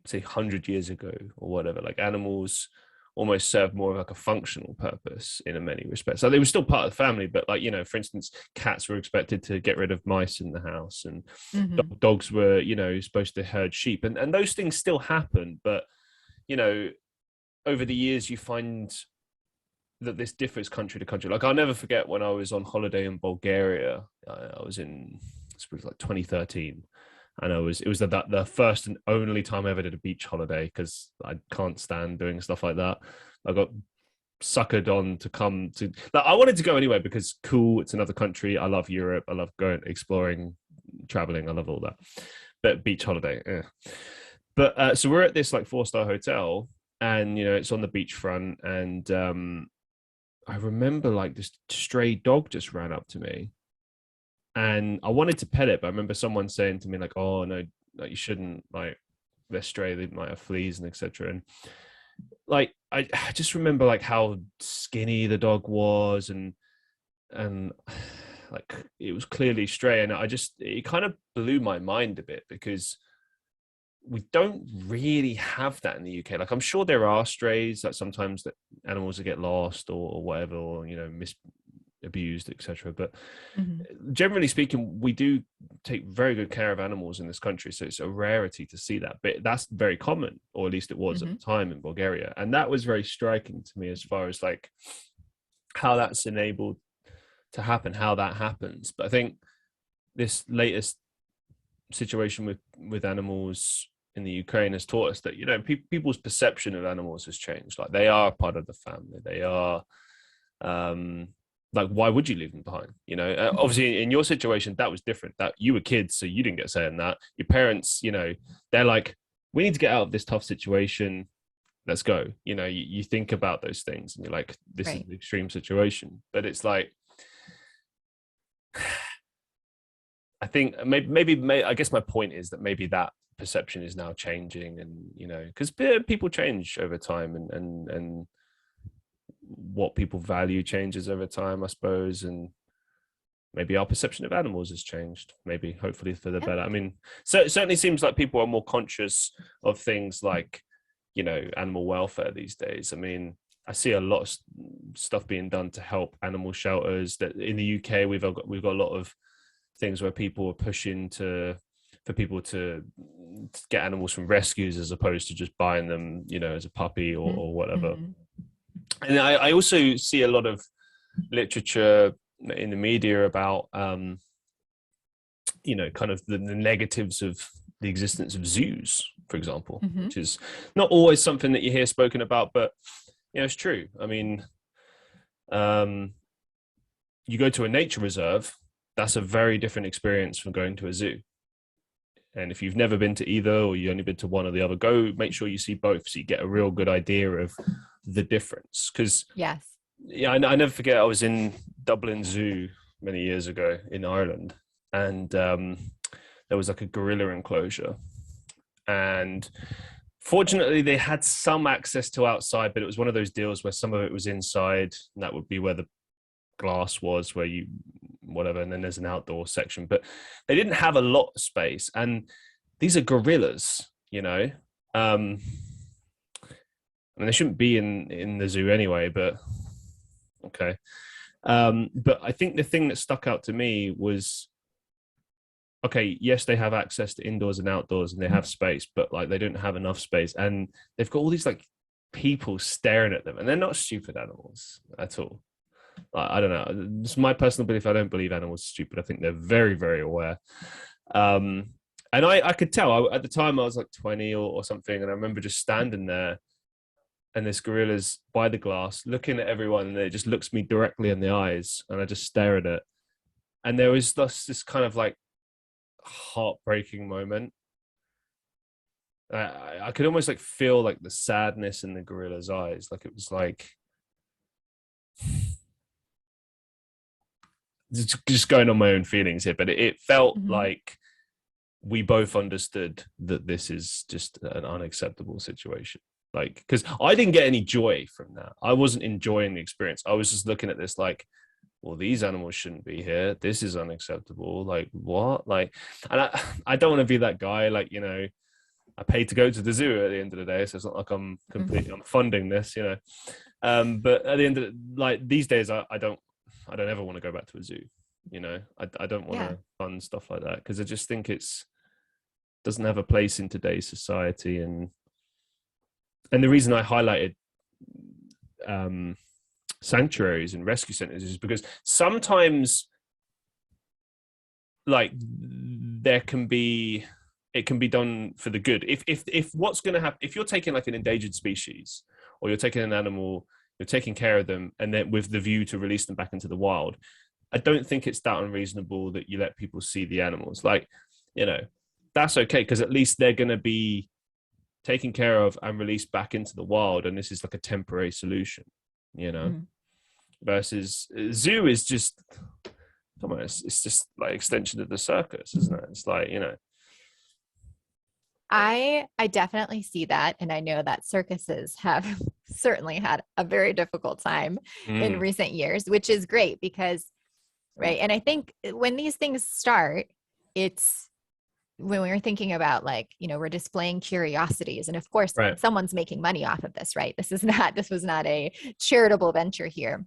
say, 100 years ago or whatever, like animals almost served more of like a functional purpose in many respects. So they were still part of the family, but like, for instance, cats were expected to get rid of mice in the house, and dogs were, supposed to herd sheep, and those things still happen. But, over the years, you find that this differs country to country. Like, I'll never forget when I was on holiday in Bulgaria. I was in, I suppose, like 2013. And it was the first and only time I ever did a beach holiday, because I can't stand doing stuff like that. I got suckered on to come to. Like, I wanted to go anyway because cool, it's another country. I love Europe. I love going exploring, traveling. I love all that. But beach holiday, yeah. But so we're at this like 4-star hotel, and it's on the beachfront, and I remember like this stray dog just ran up to me. And I wanted to pet it, but I remember someone saying to me like, "Oh no, you shouldn't. Like, they're stray; they might have fleas and etc." And like, I just remember like how skinny the dog was, and like it was clearly stray, and it kind of blew my mind a bit, because we don't really have that in the UK. Like, I'm sure there are strays, that sometimes that animals get lost or whatever, or abused, etc. But generally speaking, we do take very good care of animals in this country, so it's a rarity to see that. But that's very common, or at least it was at the time in Bulgaria, and that was very striking to me as far as like how that's enabled to happen, how that happens. But I think this latest situation with animals in the Ukraine has taught us that, you know, people's perception of animals has changed. Like, they are part of the family. They are, like, why would you leave them behind? You know, obviously in your situation, that was different. That you were kids, so you didn't get saying that. Your parents, you know, they're like, we need to get out of this tough situation. Let's go. You know, you think about those things and you're like, this is an extreme situation. But it's like, I think maybe I guess my point is that maybe that perception is now changing, and, you know, because people change over time, and what people value changes over time, I suppose, and maybe our perception of animals has changed, maybe hopefully for the better. I mean, so it certainly seems like people are more conscious of things like, you know, animal welfare these days. I mean, I see a lot of stuff being done to help animal shelters. That in the UK we've got a lot of things where people are pushing for people to get animals from rescues as opposed to just buying them, you know, as a puppy or whatever. And I also see a lot of literature in the media about, you know, kind of the negatives of the existence of zoos, for example, which is not always something that you hear spoken about, but, you know, it's true. I mean, you go to a nature reserve, that's a very different experience from going to a zoo. And if you've never been to either, or you only been to one or the other, go make sure you see both so you get a real good idea of the difference. Because I never forget, I was in Dublin Zoo many years ago in Ireland, and there was like a gorilla enclosure, and fortunately they had some access to outside, but it was one of those deals where some of it was inside, and that would be where the glass was, where you whatever, and then there's an outdoor section, but they didn't have a lot of space. And these are gorillas, you know, I mean, they shouldn't be in the zoo anyway, but okay. But I think the thing that stuck out to me was, okay, yes, they have access to indoors and outdoors and they have space, but like they don't have enough space, and they've got all these like people staring at them, and they're not stupid animals at all. I don't know. It's my personal belief. I don't believe animals are stupid. I think they're very, very aware. And I could tell. At the time, I was like 20 or something, and I remember just standing there, and this gorilla's by the glass, looking at everyone, and it just looks me directly in the eyes, and I just stare at it. And there was this kind of like heartbreaking moment. I could almost like feel like the sadness in the gorilla's eyes. Like it was like, just going on my own feelings here, but it felt like we both understood that this is just an unacceptable situation. Like, because I didn't get any joy from that. I wasn't enjoying the experience. I was just looking at this like, well, these animals shouldn't be here. This is unacceptable. Like, what? Like, and I don't want to be that guy. Like, you know, I paid to go to the zoo at the end of the day, so it's not like I'm completely I'm funding this, you know. But at the end of the, like these days, I don't ever want to go back to a zoo. You know, I don't want to fund stuff like that, because I just think it's doesn't have a place in today's society. And the reason I highlighted sanctuaries and rescue centers is because sometimes, like, it can be done for the good. If what's going to happen, if you're taking like an endangered species, or you're taking an animal, you're taking care of them, and then with the view to release them back into the wild, I don't think it's that unreasonable that you let people see the animals. Like, you know, that's okay, because at least they're going to be taken care of and released back into the wild, and this is like a temporary solution, you know. Versus zoo is just, come on, it's just like extension of the circus, isn't it? It's like, you know. I definitely see that, and I know that circuses have certainly had a very difficult time in recent years, which is great because, right? And I think when these things start, it's when we're thinking about, like, you know, we're displaying curiosities, and of course, someone's making money off of this, right? This was not a charitable venture here.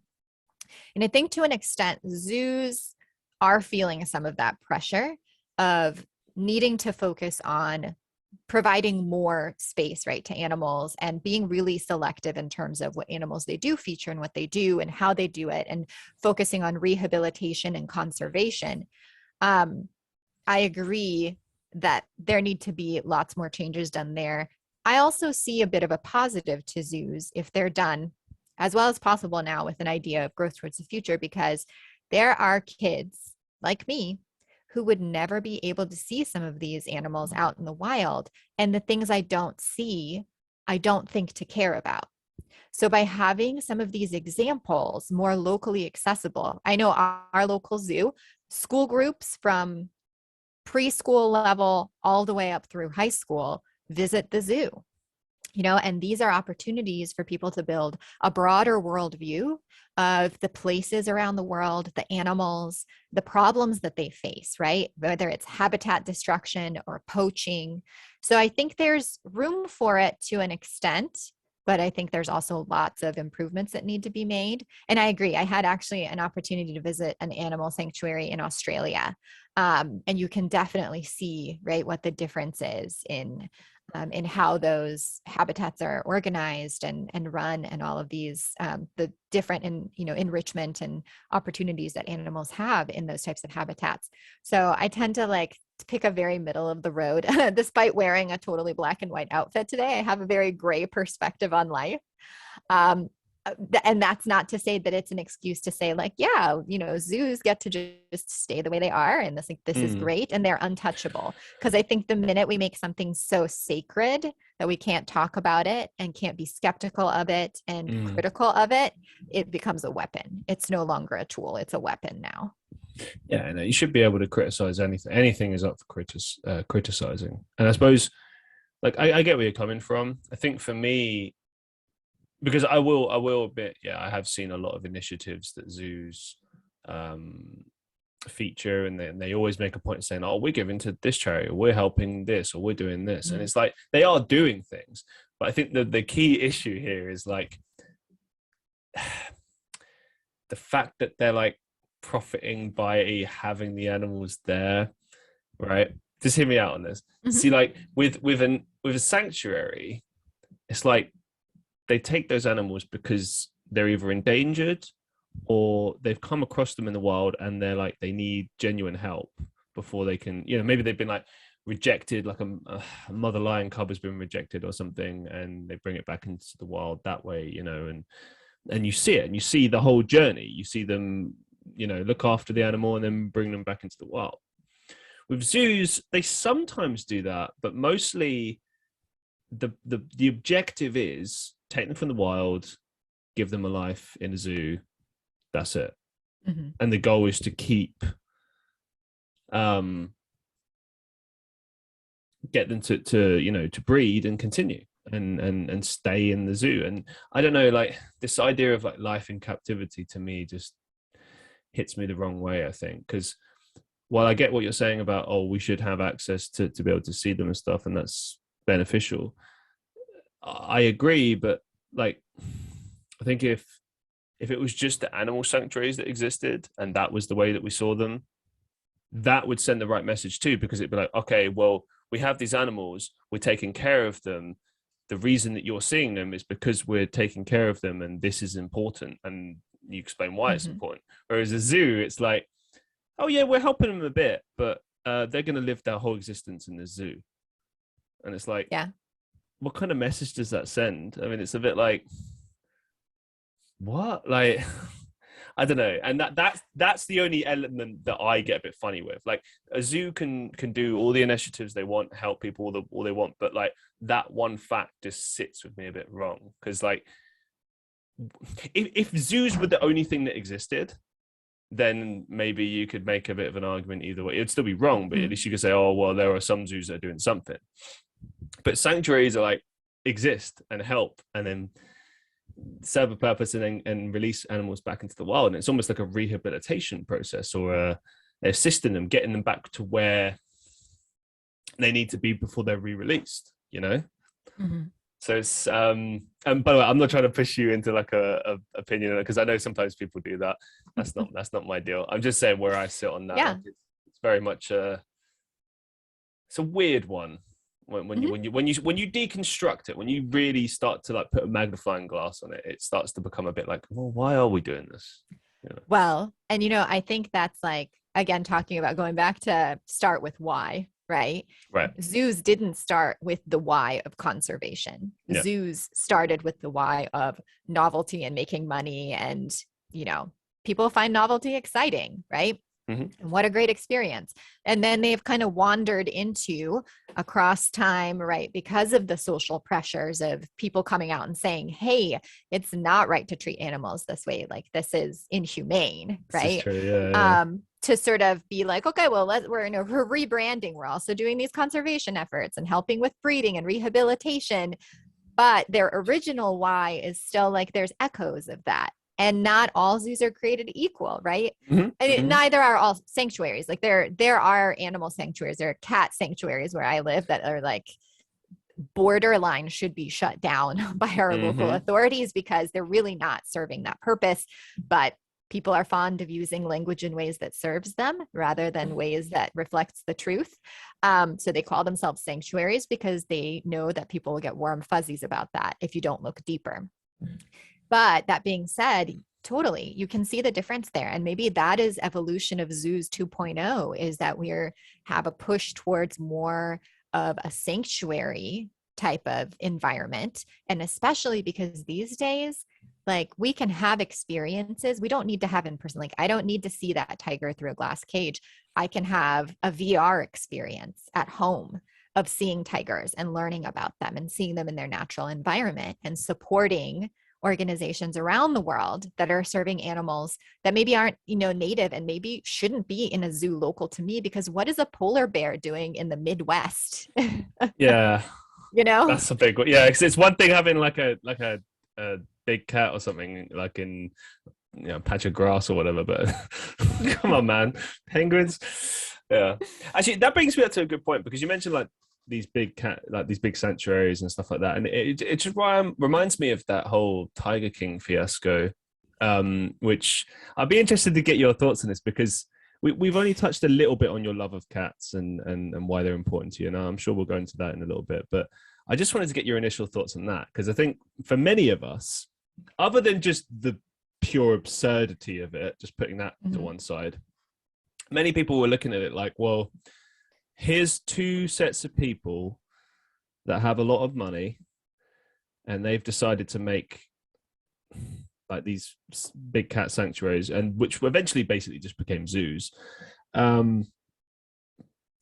And I think to an extent, zoos are feeling some of that pressure of needing to focus on providing more space, right, to animals, and being really selective in terms of what animals they do feature and what they do and how they do it, and focusing on rehabilitation and conservation. I agree that there need to be lots more changes done there. I also see a bit of a positive to zoos if they're done as well as possible now with an idea of growth towards the future, because there are kids like me who would never be able to see some of these animals out in the wild. And the things I don't see, I don't think to care about. So by having some of these examples more locally accessible, I know our local zoo, school groups from preschool level all the way up through high school visit the zoo, and these are opportunities for people to build a broader worldview of the places around the world, the animals, the problems that they face, right? Whether it's habitat destruction or poaching. So I think there's room for it to an extent, but I think there's also lots of improvements that need to be made. And I agree. I had actually an opportunity to visit an animal sanctuary in Australia. And you can definitely see, right, what the difference is in how those habitats are organized and run, and all of these the different enrichment and opportunities that animals have in those types of habitats. So I tend to pick a very middle of the road. Despite wearing a totally black and white outfit today, I have a very gray perspective on life. And that's not to say that it's an excuse to say zoos get to just stay the way they are, and this is great, and they're untouchable. Because I think the minute we make something so sacred that we can't talk about it and can't be skeptical of it and critical of it, it becomes a weapon. It's no longer a tool, it's a weapon now. Yeah, no, you should be able to criticize anything. Anything is up for criticizing. And I suppose, I get where you're coming from. I think for me, because I will admit, I have seen a lot of initiatives that zoos feature, and they always make a point of saying, "Oh, we're giving to this charity, or we're helping this, or we're doing this," and it's like they are doing things. But I think the key issue here is the fact that they're profiting by having the animals there, right? Just hear me out on this. See, with a sanctuary, it's they take those animals because they're either endangered or they've come across them in the wild, and they're they need genuine help before they can, maybe they've been rejected, a mother lion cub has been rejected or something, and they bring it back into the wild that way, and you see it, and you see the whole journey. You see them, look after the animal and then bring them back into the wild. With zoos, they sometimes do that, but mostly the objective is take them from the wild, give them a life in a zoo. That's it. And the goal is to keep, get them to breed and continue and stay in the zoo. And I don't know, this idea of life in captivity to me just hits me the wrong way, I think, because while I get what you're saying about, we should have access to be able to see them and stuff, and that's beneficial, I agree. But I think if it was just the animal sanctuaries that existed and that was the way that we saw them, that would send the right message too, because it'd be okay, well, we have these animals, we're taking care of them. The reason that you're seeing them is because we're taking care of them, and this is important, and you explain why it's important. Whereas a zoo, it's oh yeah, we're helping them a bit, but they're going to live their whole existence in the zoo. And it's what kind of message does that send? I mean, it's a bit what? I don't know. And that's the only element that I get a bit funny with. A zoo can do all the initiatives they want, help people all they want, but that one fact just sits with me a bit wrong. Because if zoos were the only thing that existed, then maybe you could make a bit of an argument either way. It'd still be wrong, but at least you could say, oh, well, there are some zoos that are doing something. But sanctuaries are exist and help, and then serve a purpose, and release animals back into the wild. And it's almost like a rehabilitation process, or assisting them, getting them back to where they need to be before they're re-released, So it's and by the way, I'm not trying to push you into a opinion, because I know sometimes people do that. That's not my deal. I'm just saying where I sit on that. Yeah. It's very much it's a weird one when you deconstruct it, when you really start to put a magnifying glass on it, it starts to become a bit well, why are we doing this? Well, and I think that's again, talking about going back to start with why, right? Right. Zoos didn't start with the why of conservation. Yeah. Zoos started with the why of novelty and making money. And, people find novelty exciting, right? Mm-hmm. And what a great experience. And then they've kind of wandered into across time, right? Because of the social pressures of people coming out and saying, hey, it's not right to treat animals this way. Like, this is inhumane, right? This is true. Yeah. To sort of be like, okay, well, we're rebranding. We're also doing these conservation efforts and helping with breeding and rehabilitation. But their original why is still like, there's echoes of that. And not all zoos are created equal, right? Mm-hmm. And neither are all sanctuaries. Like there are animal sanctuaries. There are cat sanctuaries where I live that are like borderline should be shut down by our local authorities because they're really not serving that purpose. But people are fond of using language in ways that serves them rather than ways that reflects the truth. So they call themselves sanctuaries because they know that people will get warm fuzzies about that if you don't look deeper. But that being said, totally, you can see the difference there. And maybe that is evolution of zoos 2.0, is that we have a push towards more of a sanctuary type of environment. And especially because these days, like, we can have experiences. We don't need to have in person. Like, I don't need to see that tiger through a glass cage. I can have a VR experience at home of seeing tigers and learning about them and seeing them in their natural environment and supporting organizations around the world that are serving animals that maybe aren't, native and maybe shouldn't be in a zoo local to me, because what is a polar bear doing in the Midwest? Yeah. That's a big one. Yeah, because it's one thing having like a big cat or something like in patch of grass or whatever, but come on, man, penguins. Yeah, actually, that brings me up to a good point, because you mentioned like these big sanctuaries and stuff like that, and it just reminds me of that whole Tiger King fiasco, which I'd be interested to get your thoughts on this, because we've only touched a little bit on your love of cats and why they're important to you, and I'm sure we'll go into that in a little bit, but I just wanted to get your initial thoughts on that, because I think for many of us, other than just the pure absurdity of it, just putting that to one side, many people were looking at it like, well, here's two sets of people that have a lot of money and they've decided to make like these big cat sanctuaries, and which eventually basically just became zoos. And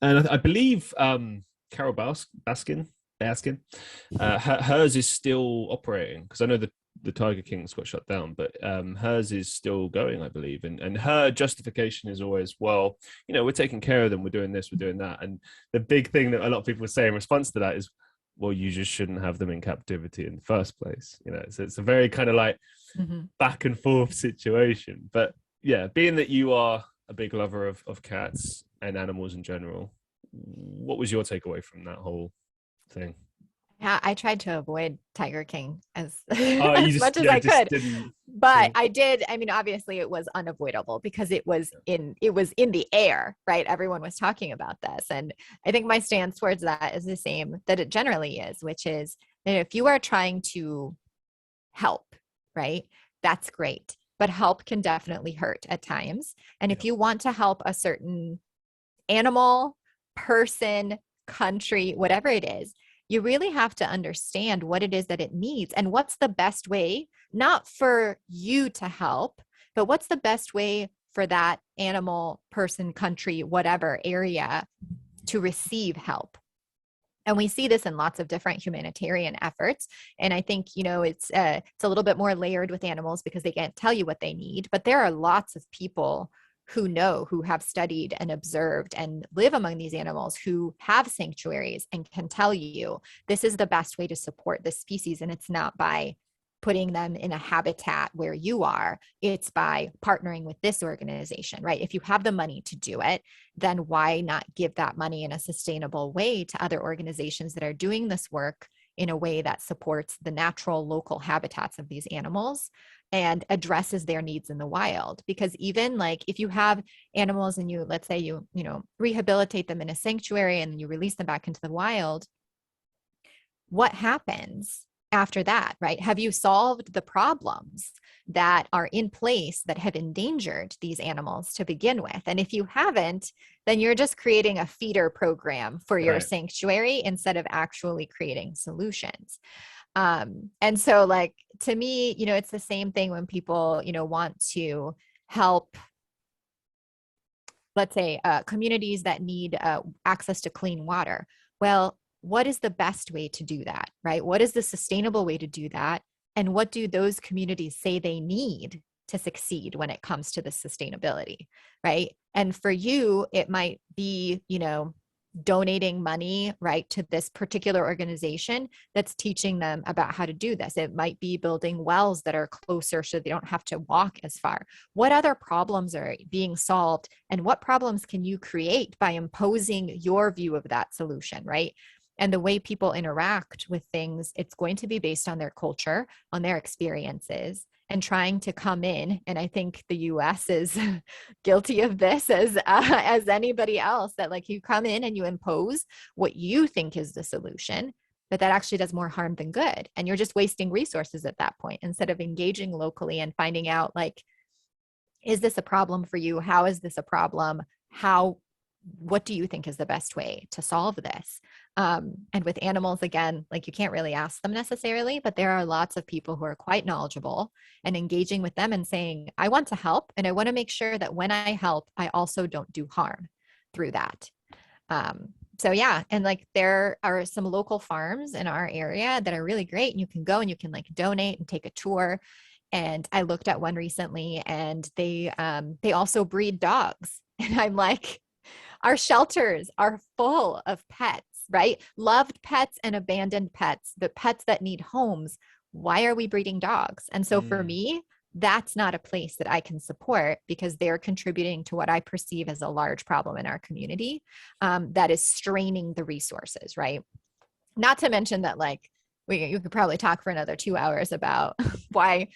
I believe Carol Baskin, hers is still operating, because I know the Tiger King's got shut down, but hers is still going, I believe. And her justification is always, well, we're taking care of them, we're doing this, we're doing that. And the big thing that a lot of people say in response to that is, well, you just shouldn't have them in captivity in the first place. So it's a very kind of like back and forth situation. But yeah, being that you are a big lover of cats and animals in general, what was your takeaway from that whole thing? Yeah, I tried to avoid Tiger King as much as I could, but I did. I mean, obviously it was unavoidable because it was in the air, right? Everyone was talking about this. And I think my stance towards that is the same that it generally is, which is that if you are trying to help, right, that's great, but help can definitely hurt at times. And if you want to help a certain animal, person, country, whatever it is, you really have to understand what it is that it needs and what's the best way, not for you to help, but what's the best way for that animal, person, country, whatever area to receive help. And we see this in lots of different humanitarian efforts. And I think, it's a little bit more layered with animals because they can't tell you what they need, but there are lots of people who have studied and observed and live among these animals, who have sanctuaries and can tell you this is the best way to support this species. And it's not by putting them in a habitat where you are, it's by partnering with this organization, right? If you have the money to do it, then why not give that money in a sustainable way to other organizations that are doing this work in a way that supports the natural local habitats of these animals and addresses their needs in the wild? Because even like if you have animals and let's say you rehabilitate them in a sanctuary and you release them back into the wild, what happens after that, right? Have you solved the problems that are in place that have endangered these animals to begin with? And if you haven't, then you're just creating a feeder program for your Right. sanctuary instead of actually creating solutions. And so like, to me, it's the same thing when people, want to help, let's say, communities that need access to clean water. Well, what is the best way to do that, right? What is the sustainable way to do that? And what do those communities say they need to succeed when it comes to the sustainability, right? And for you, it might be, donating money, right, to this particular organization that's teaching them about how to do this. It might be building wells that are closer so they don't have to walk as far. What other problems are being solved, and what problems can you create by imposing your view of that solution, right? And the way people interact with things, it's going to be based on their culture, on their experiences, and trying to come in. And I think the US is guilty of this as anybody else, that like you come in and you impose what you think is the solution, but that actually does more harm than good. And you're just wasting resources at that point, instead of engaging locally and finding out, like, is this a problem for you? How is this a problem? What do you think is the best way to solve this? And with animals, again, like you can't really ask them necessarily, but there are lots of people who are quite knowledgeable, and engaging with them and saying, I want to help, and I want to make sure that when I help, I also don't do harm through that. So yeah, and like there are some local farms in our area that are really great, and you can go and you can like donate and take a tour. And I looked at one recently, and they also breed dogs. And I'm like, our shelters are full of pets, right? Loved pets and abandoned pets, but pets that need homes. Why are we breeding dogs? And so for me, that's not a place that I can support, because they're contributing to what I perceive as a large problem in our community, that is straining the resources, right? Not to mention that, like, you could probably talk for another 2 hours about why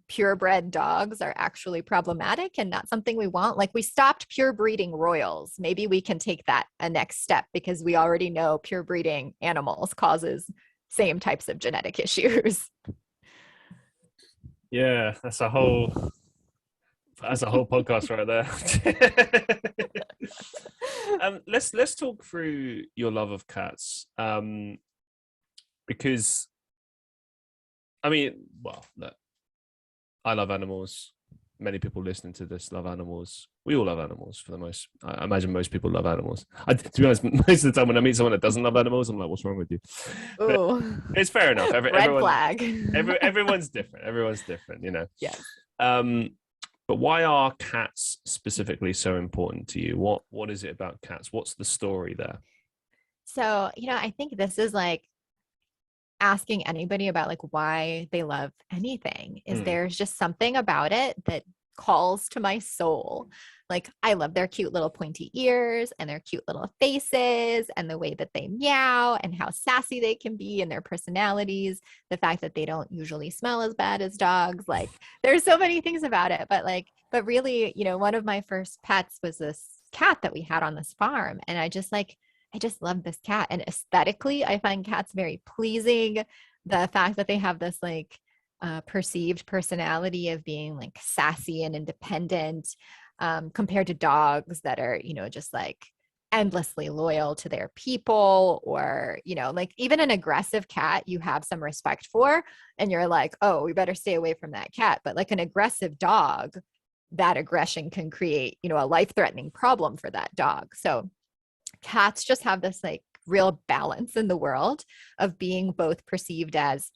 purebred dogs are actually problematic and not something we want. Like, we stopped pure breeding royals. Maybe we can take that a next step, because we already know pure breeding animals causes same types of genetic issues. Yeah, that's a whole podcast right there. Let's talk through your love of cats, because I mean, well, look, I love animals. Many people listening to this love animals. We all love animals for the most. I imagine most people love animals. To be honest, most of the time when I meet someone that doesn't love animals, I'm like, "What's wrong with you?" But it's fair enough. Red flag. Everyone's different. Everyone's different, you know. Yes. But why are cats specifically so important to you? What is it about cats? What's the story there? So, I think this is like asking anybody about like why they love anything. Is there's just something about it that calls to my soul. Like, I love their cute little pointy ears and their cute little faces and the way that they meow and how sassy they can be and their personalities, the fact that they don't usually smell as bad as dogs. Like, there's so many things about it, but really, one of my first pets was this cat that we had on this farm. And I just love this cat. And aesthetically, I find cats very pleasing. The fact that they have this like perceived personality of being like sassy and independent, compared to dogs that are, just like endlessly loyal to their people, or, like even an aggressive cat you have some respect for, and you're like, oh, we better stay away from that cat. But like an aggressive dog, that aggression can create, a life-threatening problem for that dog. So cats just have this like real balance in the world of being both perceived as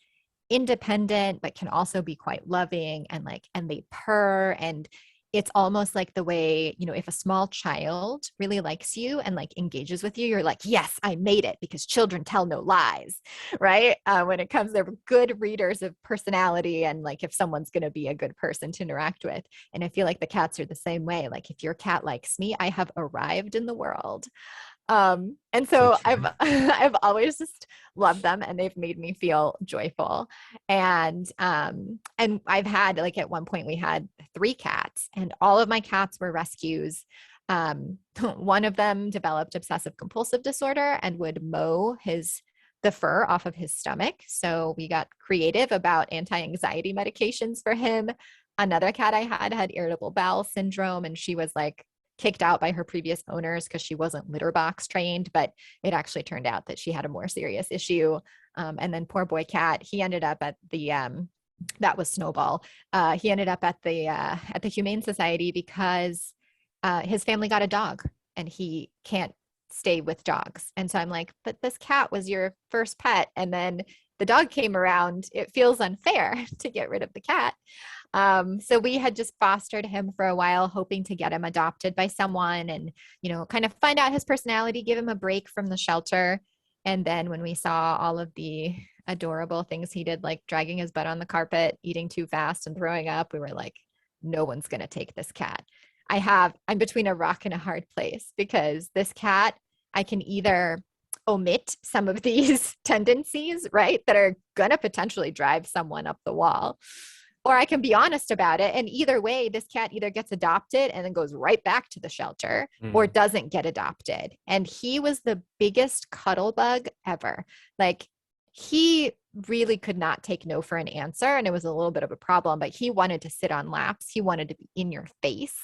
independent, but can also be quite loving, and they purr. And it's almost like the way, if a small child really likes you and like engages with you, you're like, yes, I made it, because children tell no lies, right? When it comes, they're good readers of personality, and like if someone's going to be a good person to interact with. And I feel like the cats are the same way. Like, if your cat likes me, I have arrived in the world. And so I've always just loved them, and they've made me feel joyful. And I've had, like, at one point we had 3 cats, and all of my cats were rescues. One of them developed obsessive compulsive disorder and would mow his the fur off of his stomach. So we got creative about anti-anxiety medications for him. Another cat I had irritable bowel syndrome, and she was like kicked out by her previous owners because she wasn't litter box trained, but it actually turned out that she had a more serious issue. And then poor boy cat, he ended up at the that was Snowball. He ended up at the Humane Society because his family got a dog and he can't stay with dogs. And so I'm like, but this cat was your first pet, and then the dog came around. It feels unfair to get rid of the cat. So we had just fostered him for a while, hoping to get him adopted by someone and, kind of find out his personality, give him a break from the shelter. And then when we saw all of the adorable things he did, like dragging his butt on the carpet, eating too fast and throwing up, we were like, no one's going to take this cat. I'm between a rock and a hard place because this cat, I can either omit some of these tendencies, right, that are going to potentially drive someone up the wall, or I can be honest about it. And either way, this cat either gets adopted and then goes right back to the shelter or doesn't get adopted. And he was the biggest cuddle bug ever. Like, he really could not take no for an answer. And it was a little bit of a problem, but he wanted to sit on laps. He wanted to be in your face.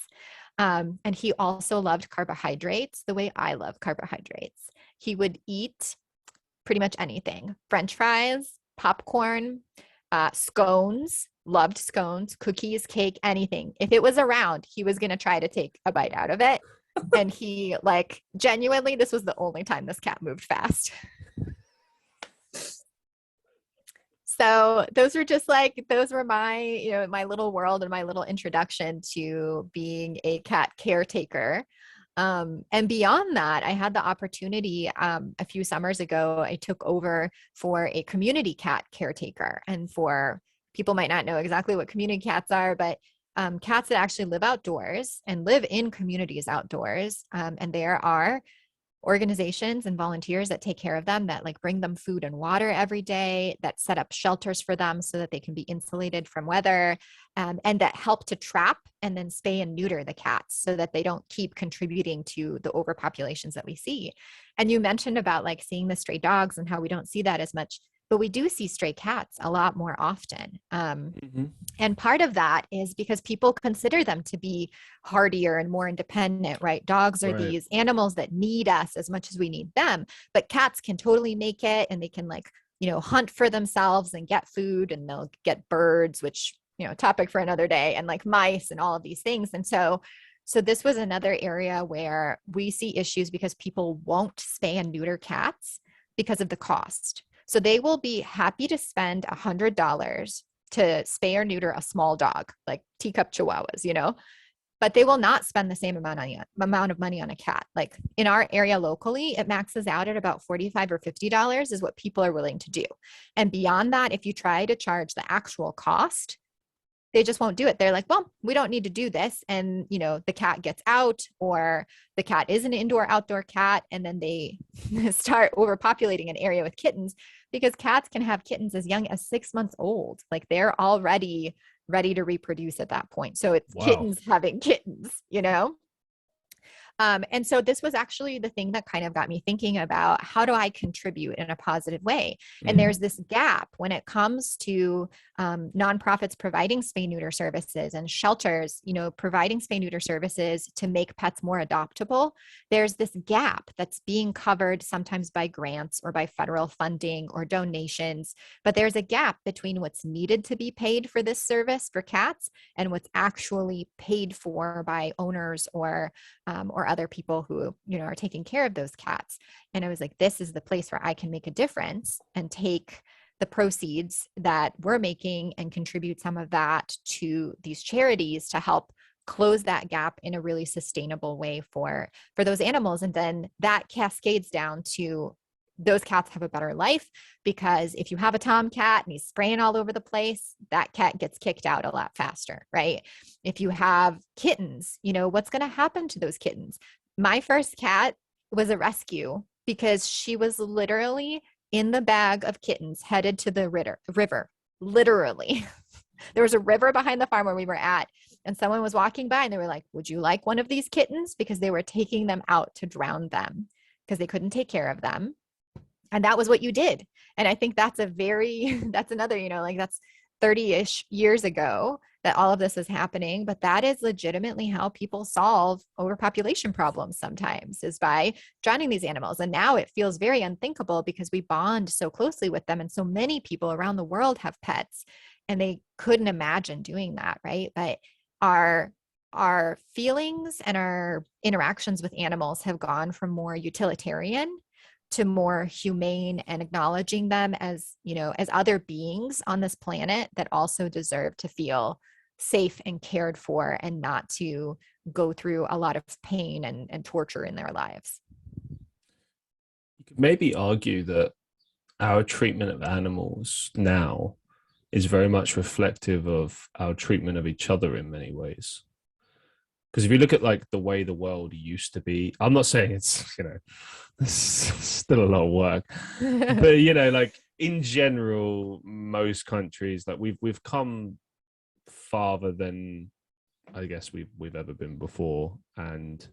And he also loved carbohydrates the way I love carbohydrates. He would eat pretty much anything: French fries, popcorn, scones, loved scones, cookies, cake, anything. If it was around, he was going to try to take a bite out of it. And he, like, genuinely, this was the only time this cat moved fast. So those were my, my little world and my little introduction to being a cat caretaker. And beyond that, I had the opportunity a few summers ago, I took over for a community cat caretaker. And for people might not know exactly what community cats are, but cats that actually live outdoors and live in communities outdoors. And there are organizations and volunteers that take care of them, that like bring them food and water every day, that set up shelters for them so that they can be insulated from weather, and that help to trap and then spay and neuter the cats so that they don't keep contributing to the overpopulations that we see. And you mentioned about like seeing the stray dogs and how we don't see that as much, but we do see stray cats a lot more often. And part of that is because people consider them to be hardier and more independent, right? Dogs are these animals that need us as much as we need them, but cats can totally make it, and they can like, hunt for themselves and get food, and they'll get birds, which, topic for another day, and like mice and all of these things. And so this was another area where we see issues because people won't spay and neuter cats because of the cost. So they will be happy to spend $100 to spay or neuter a small dog, like teacup chihuahuas, but they will not spend the same amount of money on a cat. Like in our area locally, it maxes out at about $45 or $50 is what people are willing to do. And beyond that, if you try to charge the actual cost, they just won't do it. They're like, well, we don't need to do this. And, the cat gets out, or the cat is an indoor-outdoor cat. And then they start overpopulating an area with kittens, because cats can have kittens as young as 6 months old. Like they're already ready to reproduce at that point. So it's kittens having kittens, And so this was actually the thing that kind of got me thinking about, how do I contribute in a positive way? And there's this gap when it comes to nonprofits providing spay-neuter services and shelters, providing spay-neuter services to make pets more adoptable. There's this gap that's being covered sometimes by grants or by federal funding or donations, but there's a gap between what's needed to be paid for this service for cats and what's actually paid for by owners or other people who, are taking care of those cats. And I was like, this is the place where I can make a difference and take the proceeds that we're making and contribute some of that to these charities to help close that gap in a really sustainable way for those animals. And then that cascades down to those cats have a better life, because if you have a tomcat and he's spraying all over the place, that cat gets kicked out a lot faster, right? If you have kittens, what's going to happen to those kittens? My first cat was a rescue because she was literally in the bag of kittens headed to the river, literally. There was a river behind the farm where we were at, and someone was walking by and they were like, would you like one of these kittens? Because they were taking them out to drown them because they couldn't take care of them. And that was what you did. And I think that's that's another, like that's 30-ish years ago that all of this is happening. But that is legitimately how people solve overpopulation problems sometimes, is by drowning these animals. And now it feels very unthinkable because we bond so closely with them. And so many people around the world have pets and they couldn't imagine doing that. Right. But our feelings and our interactions with animals have gone from more utilitarian to more humane, and acknowledging them as, as other beings on this planet that also deserve to feel safe and cared for, and not to go through a lot of pain and torture in their lives. You could maybe argue that our treatment of animals now is very much reflective of our treatment of each other in many ways. Because if you look at like the way the world used to be, I'm not saying it's, it's still a lot of work, but like in general, most countries, like we've come farther than I guess we've ever been before. And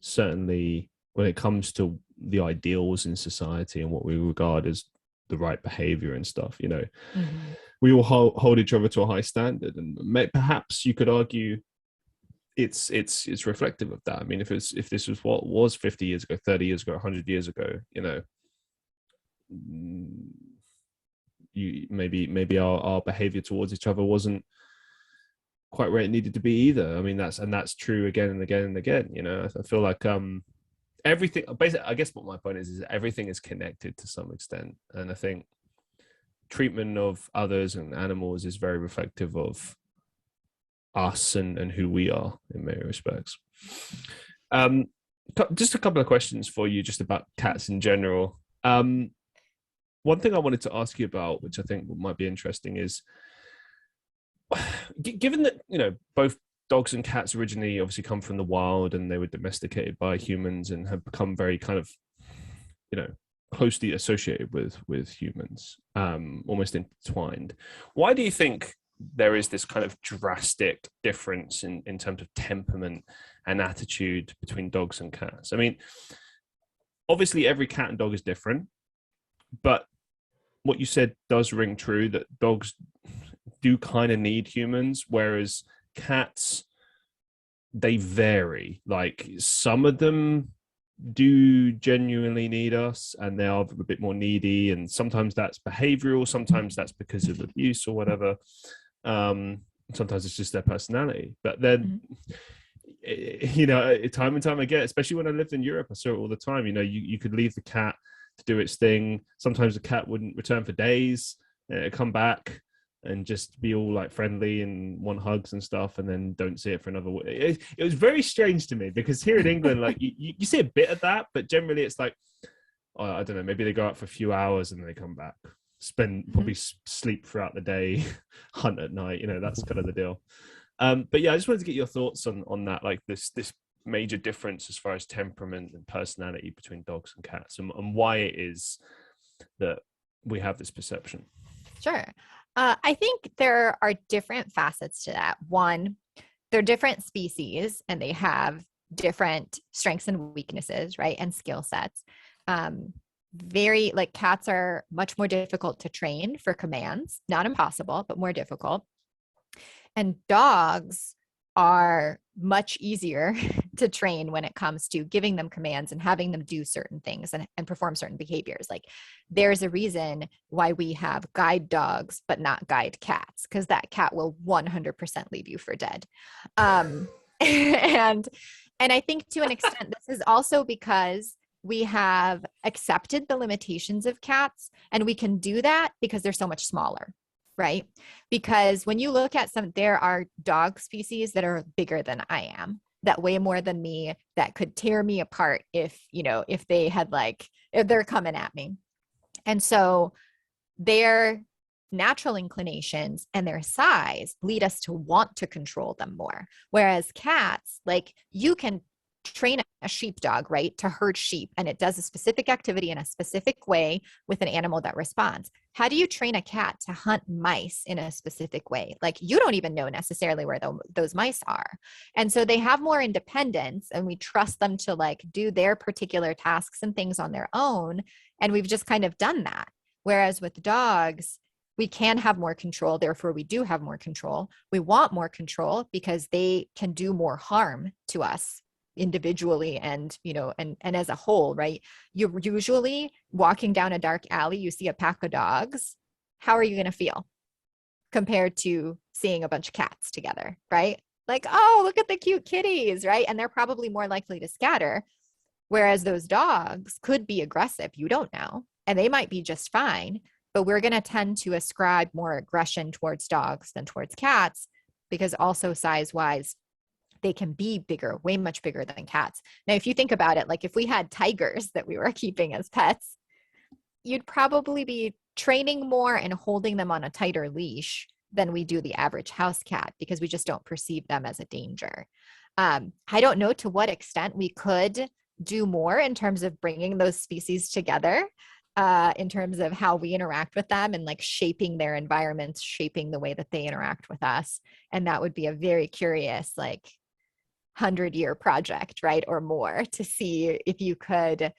certainly when it comes to the ideals in society and what we regard as the right behavior and stuff, we all hold each other to a high standard. And perhaps you could argue it's reflective of that. I mean, if this was what was 50 years ago, 30 years ago, 100 years ago, maybe our behavior towards each other wasn't quite where it needed to be either. I mean, that's true again and again and again. I feel like everything, basically, I guess what my point is everything is connected to some extent. And I think treatment of others and animals is very reflective of us and who we are in many respects. Just a couple of questions for you just about cats in general. One thing I wanted to ask you about, which I think might be interesting, is given that both dogs and cats originally obviously come from the wild and they were domesticated by humans and have become very kind of closely associated with humans, almost intertwined, why do you think there is this kind of drastic difference in terms of temperament and attitude between dogs and cats? I mean, obviously every cat and dog is different, but what you said does ring true, that dogs do kind of need humans, whereas cats, they vary. Like some of them do genuinely need us and they are a bit more needy, and sometimes that's behavioral, sometimes that's because of abuse or whatever. Sometimes it's just their personality. But then time and time again, especially when I lived in Europe, I saw it all the time. You could leave the cat to do its thing. Sometimes the cat wouldn't return for days, it'd come back and just be all like friendly and want hugs and stuff, and then don't see it for another week. It was very strange to me, because here in England, like you see a bit of that, but generally it's like, I don't know, maybe they go out for a few hours and then they come back, probably sleep throughout the day, hunt at night, that's kind of the deal. But yeah, I just wanted to get your thoughts on that, like this major difference as far as temperament and personality between dogs and cats, and why it is that we have this perception. Sure. I think there are different facets to that. One, they're different species and they have different strengths and weaknesses, right? And skill sets. Cats are much more difficult to train for commands, not impossible, but more difficult. And dogs are much easier to train when it comes to giving them commands and having them do certain things and perform certain behaviors. Like there's a reason why we have guide dogs, but not guide cats, because that cat will 100% leave you for dead. And I think to an extent, this is also because we have accepted the limitations of cats, and we can do that because they're so much smaller. Right? Because when you look at there are dog species that are bigger than I am, that weigh more than me, that could tear me apart if they had if they're coming at me. And so their natural inclinations and their size lead us to want to control them more. Whereas cats, you can train a sheepdog, right, to herd sheep, and it does a specific activity in a specific way with an animal that responds. How do you train a cat to hunt mice in a specific way? Like, you don't even know necessarily where those mice are. And so they have more independence, and we trust them to like do their particular tasks and things on their own. And we've just kind of done that. Whereas with dogs, we can have more control. Therefore, we do have more control. We want more control because they can do more harm to us individually and, you know, and as a whole, right? You're usually walking down a dark alley, you see a pack of dogs. How are you going to feel compared to seeing a bunch of cats together, right? Like, oh, look at the cute kitties, right? And they're probably more likely to scatter. Whereas those dogs could be aggressive. You don't know. And they might be just fine. But we're going to tend to ascribe more aggression towards dogs than towards cats, because also size-wise, they can be bigger, way much bigger than cats. Now, if you think about it, like if we had tigers that we were keeping as pets, you'd probably be training more and holding them on a tighter leash than we do the average house cat, because we just don't perceive them as a danger. I don't know to what extent we could do more in terms of bringing those species together, in terms of how we interact with them and like shaping their environments, shaping the way that they interact with us. And that would be a very curious, like 100-year project, right? Or more, to see if you could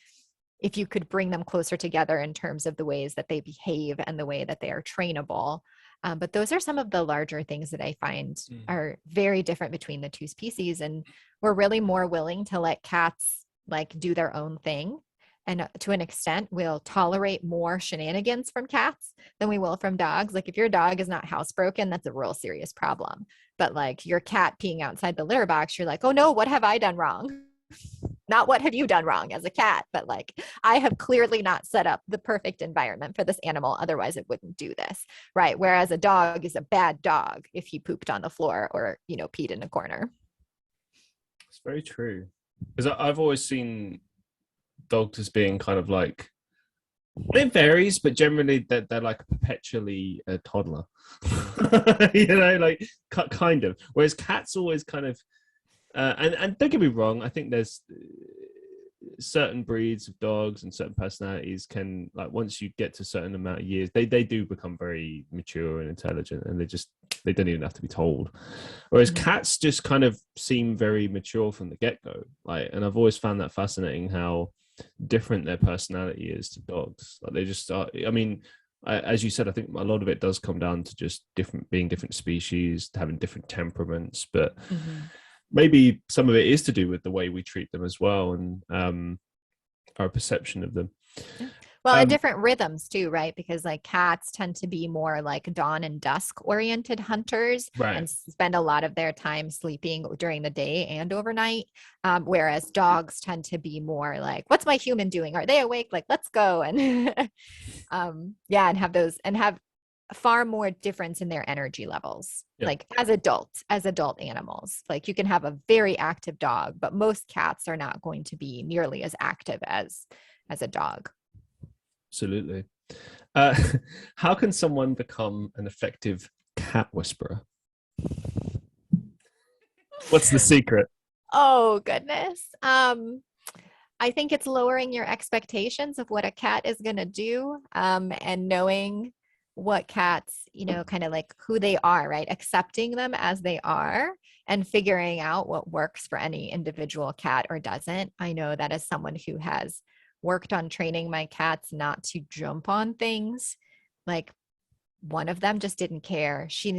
bring them closer together in terms of the ways that they behave and the way that they are trainable. But those are some of the larger things that I find are very different between the two species. And we're really more willing to let cats like do their own thing. And to an extent, we'll tolerate more shenanigans from cats than we will from dogs. Like if your dog is not housebroken, that's a real serious problem. But like your cat peeing outside the litter box, you're like, oh no, what have I done wrong? Not what have you done wrong as a cat, but like I have clearly not set up the perfect environment for this animal. Otherwise it wouldn't do this, right? Whereas a dog is a bad dog if he pooped on the floor or, you know, peed in a corner. It's very true. Because I've always seen dogs as being kind of like, it varies, but generally they're like perpetually a toddler. You know, like kind of. Whereas cats always kind of, and don't get me wrong, I think there's certain breeds of dogs and certain personalities can, like, once you get to a certain amount of years, they do become very mature and intelligent, and they don't even have to be told. Whereas cats just kind of seem very mature from the get-go. Like, and I've always found that fascinating how different their personality is to dogs. Like they just are. I mean, as you said, I think a lot of it does come down to just being different species, having different temperaments, but maybe some of it is to do with the way we treat them as well, and our perception of them. Well, and different rhythms too, right? Because like cats tend to be more like dawn and dusk oriented hunters, right, and spend a lot of their time sleeping during the day and overnight. Whereas dogs tend to be more like, what's my human doing? Are they awake? Like, let's go. And and have far more difference in their energy levels. Yep. Like as adult animals, like you can have a very active dog, but most cats are not going to be nearly as active as a dog. Absolutely. How can someone become an effective cat whisperer? What's the secret? Oh, goodness. I think it's lowering your expectations of what a cat is going to do, and knowing what cats, you know, kind of like who they are, right? Accepting them as they are and figuring out what works for any individual cat or doesn't. I know that as someone who has worked on training my cats not to jump on things. Like one of them just didn't care. She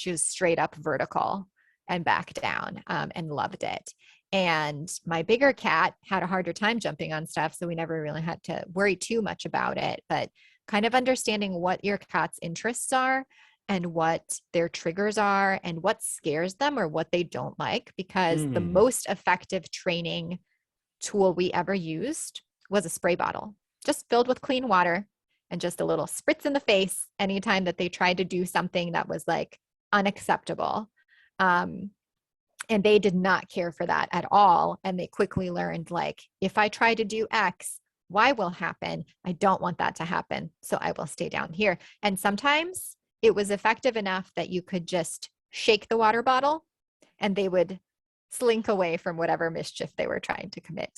was straight up vertical and back down, and loved it. And my bigger cat had a harder time jumping on stuff. So we never really had to worry too much about it, but kind of understanding what your cat's interests are and what their triggers are and what scares them or what they don't like, because the most effective training tool we ever used was a spray bottle, just filled with clean water, and just a little spritz in the face anytime that they tried to do something that was like unacceptable. And they did not care for that at all. And they quickly learned, like, if I try to do X, Y will happen. I don't want that to happen. So I will stay down here. And sometimes it was effective enough that you could just shake the water bottle and they would slink away from whatever mischief they were trying to commit.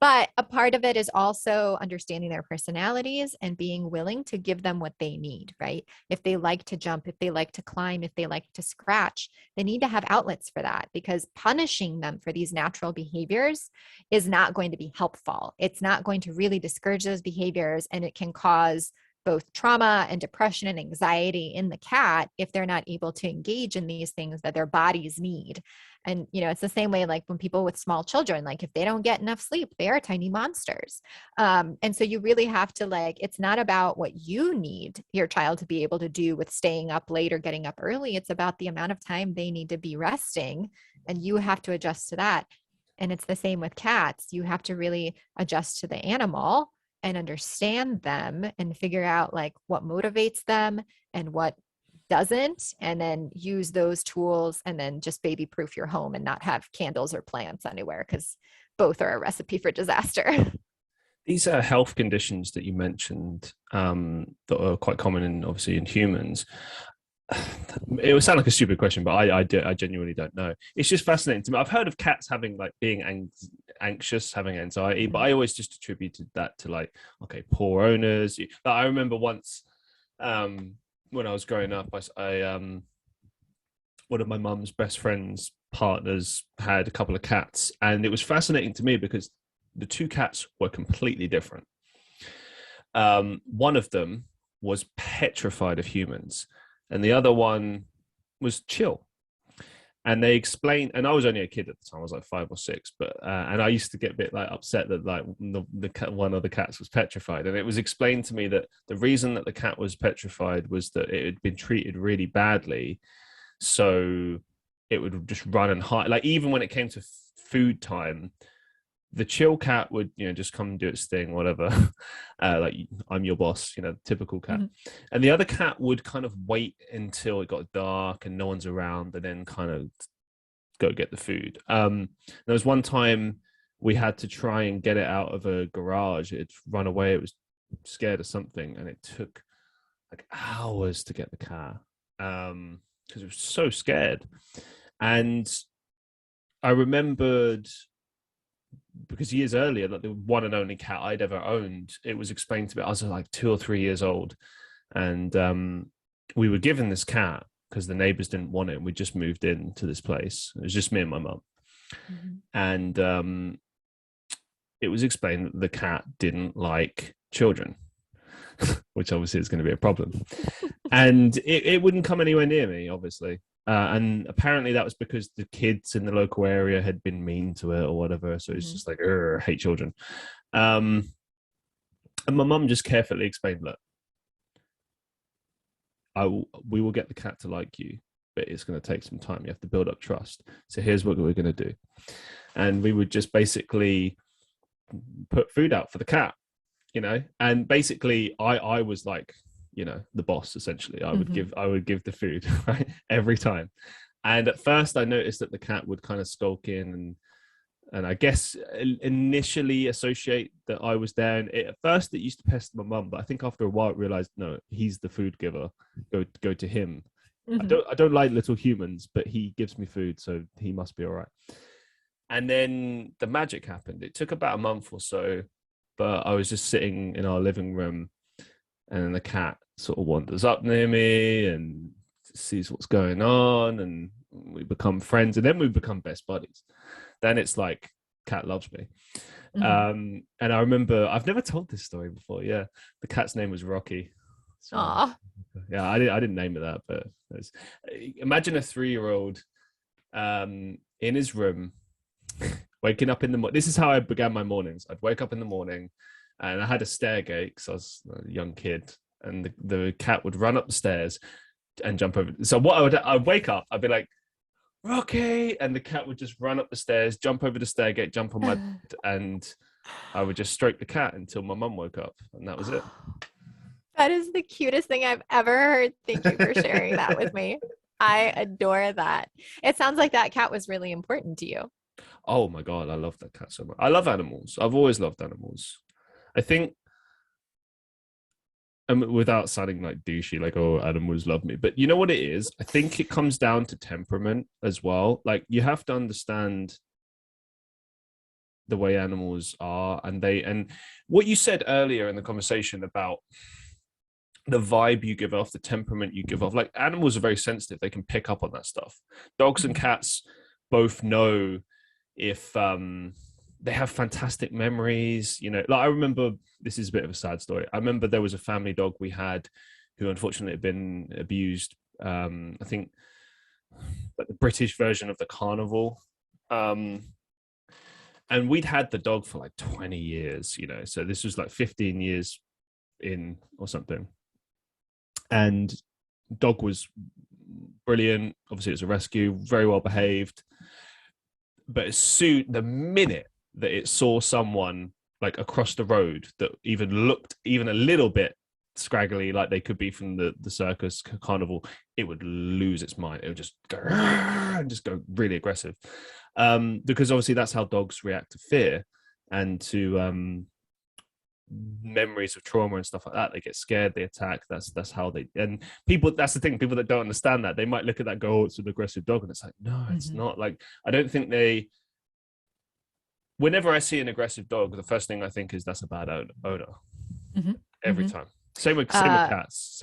But a part of it is also understanding their personalities and being willing to give them what they need, right? If they like to jump, if they like to climb, if they like to scratch, they need to have outlets for that, because punishing them for these natural behaviors is not going to be helpful. It's not going to really discourage those behaviors, and it can cause both trauma and depression and anxiety in the cat if they're not able to engage in these things that their bodies need. And, it's the same way, like when people with small children, like if they don't get enough sleep, they are tiny monsters. And so you really have to, like, it's not about what you need your child to be able to do with staying up late or getting up early. It's about the amount of time they need to be resting, and you have to adjust to that. And it's the same with cats. You have to really adjust to the animal and understand them and figure out like what motivates them and what doesn't, and then use those tools, and then just baby proof your home and not have candles or plants anywhere, because both are a recipe for disaster. These are health conditions that you mentioned that are quite common obviously in humans. It would sound like a stupid question, but I genuinely don't know. It's just fascinating to me. I've heard of cats having like being anxious, having anxiety, but I always just attributed that to like, okay, poor owners. Like, I remember once when I was growing up, I one of my mum's best friend's partners had a couple of cats, and it was fascinating to me because the two cats were completely different. One of them was petrified of humans, and the other one was chill. And they explained, and I was only a kid at the time, I was like 5 or 6, but and I used to get a bit like upset that like the cat, one of the cats was petrified. And it was explained to me that the reason that the cat was petrified was that it had been treated really badly, so it would just run and hide. Like even when it came to food time, the chill cat would, just come and do its thing, whatever. Like, I'm your boss, typical cat. Mm-hmm. And the other cat would kind of wait until it got dark and no one's around, and then kind of go get the food. There was one time we had to try and get it out of a garage. It had run away. It was scared of something, and it took like hours to get the car because it was so scared. And I remembered, because years earlier, like the one and only cat I'd ever owned, it was explained to me, I was like 2 or 3 years old, and we were given this cat because the neighbors didn't want it, and we just moved into this place. It was just me and my mum. Mm-hmm. And it was explained that the cat didn't like children, which obviously is going to be a problem. And it wouldn't come anywhere near me, obviously. And apparently that was because the kids in the local area had been mean to it or whatever. So it's just like, hate children. And my mum just carefully explained, look, we will get the cat to like you, but it's going to take some time. You have to build up trust. So here's what we're going to do. And we would just basically put food out for the cat, and basically I was like, the boss, essentially. I would give the food, right, every time. And at first I noticed that the cat would kind of skulk in and I guess initially associate that I was there. And at first it used to pester my mum, but I think after a while it realized, no, he's the food giver. Go to him. I don't like little humans, but he gives me food, so he must be all right. And then the magic happened. It took about a month or so, but I was just sitting in our living room, and then the cat sort of wanders up near me and sees what's going on, and we become friends, and then we become best buddies. Then it's like, cat loves me. And I remember, I've never told this story before. Yeah, the cat's name was Rocky. So, yeah, I didn't name it that, but imagine a 3-year-old in his room waking up in the morning. This is how I began my mornings. I'd wake up in the morning, and I had a stair gate because I was a young kid, and the cat would run up the stairs and jump over. So I'd wake up, I'd be like, Rocky, and the cat would just run up the stairs, jump over the stair gate, jump on my bed, and I would just stroke the cat until my mum woke up, and that was it. That is the cutest thing I've ever heard. Thank you for sharing that with me. I adore that. It sounds like that cat was really important to you. Oh my God, I love that cat so much. I love animals. I've always loved animals. I think without sounding like douchey, like, oh, animals love me, but you know what it is? I think it comes down to temperament as well. Like, you have to understand the way animals are, and what you said earlier in the conversation about the vibe you give off, the temperament you give off. Like, animals are very sensitive; they can pick up on that stuff. Dogs and cats both know if they have fantastic memories. You know, like, I remember, this is a bit of a sad story. I remember there was a family dog we had who unfortunately had been abused. I think like the British version of the carnival. And we'd had the dog for like 20 years, you know, so this was like 15 years in or something. And dog was brilliant. Obviously, it was a rescue, very well behaved. But the minute that it saw someone like across the road that even looked even a little bit scraggly, like they could be from the circus carnival, it would lose its mind. It would just go and just go really aggressive, because obviously that's how dogs react to fear and to memories of trauma and stuff like that. They get scared, they attack. That's how they, and people, that's the thing, people that don't understand that, they might look at that, go, oh, it's an aggressive dog, and it's like, no, it's not. Like, I don't think they, whenever I see an aggressive dog, the first thing I think is that's a bad owner. Every time. Same with cats.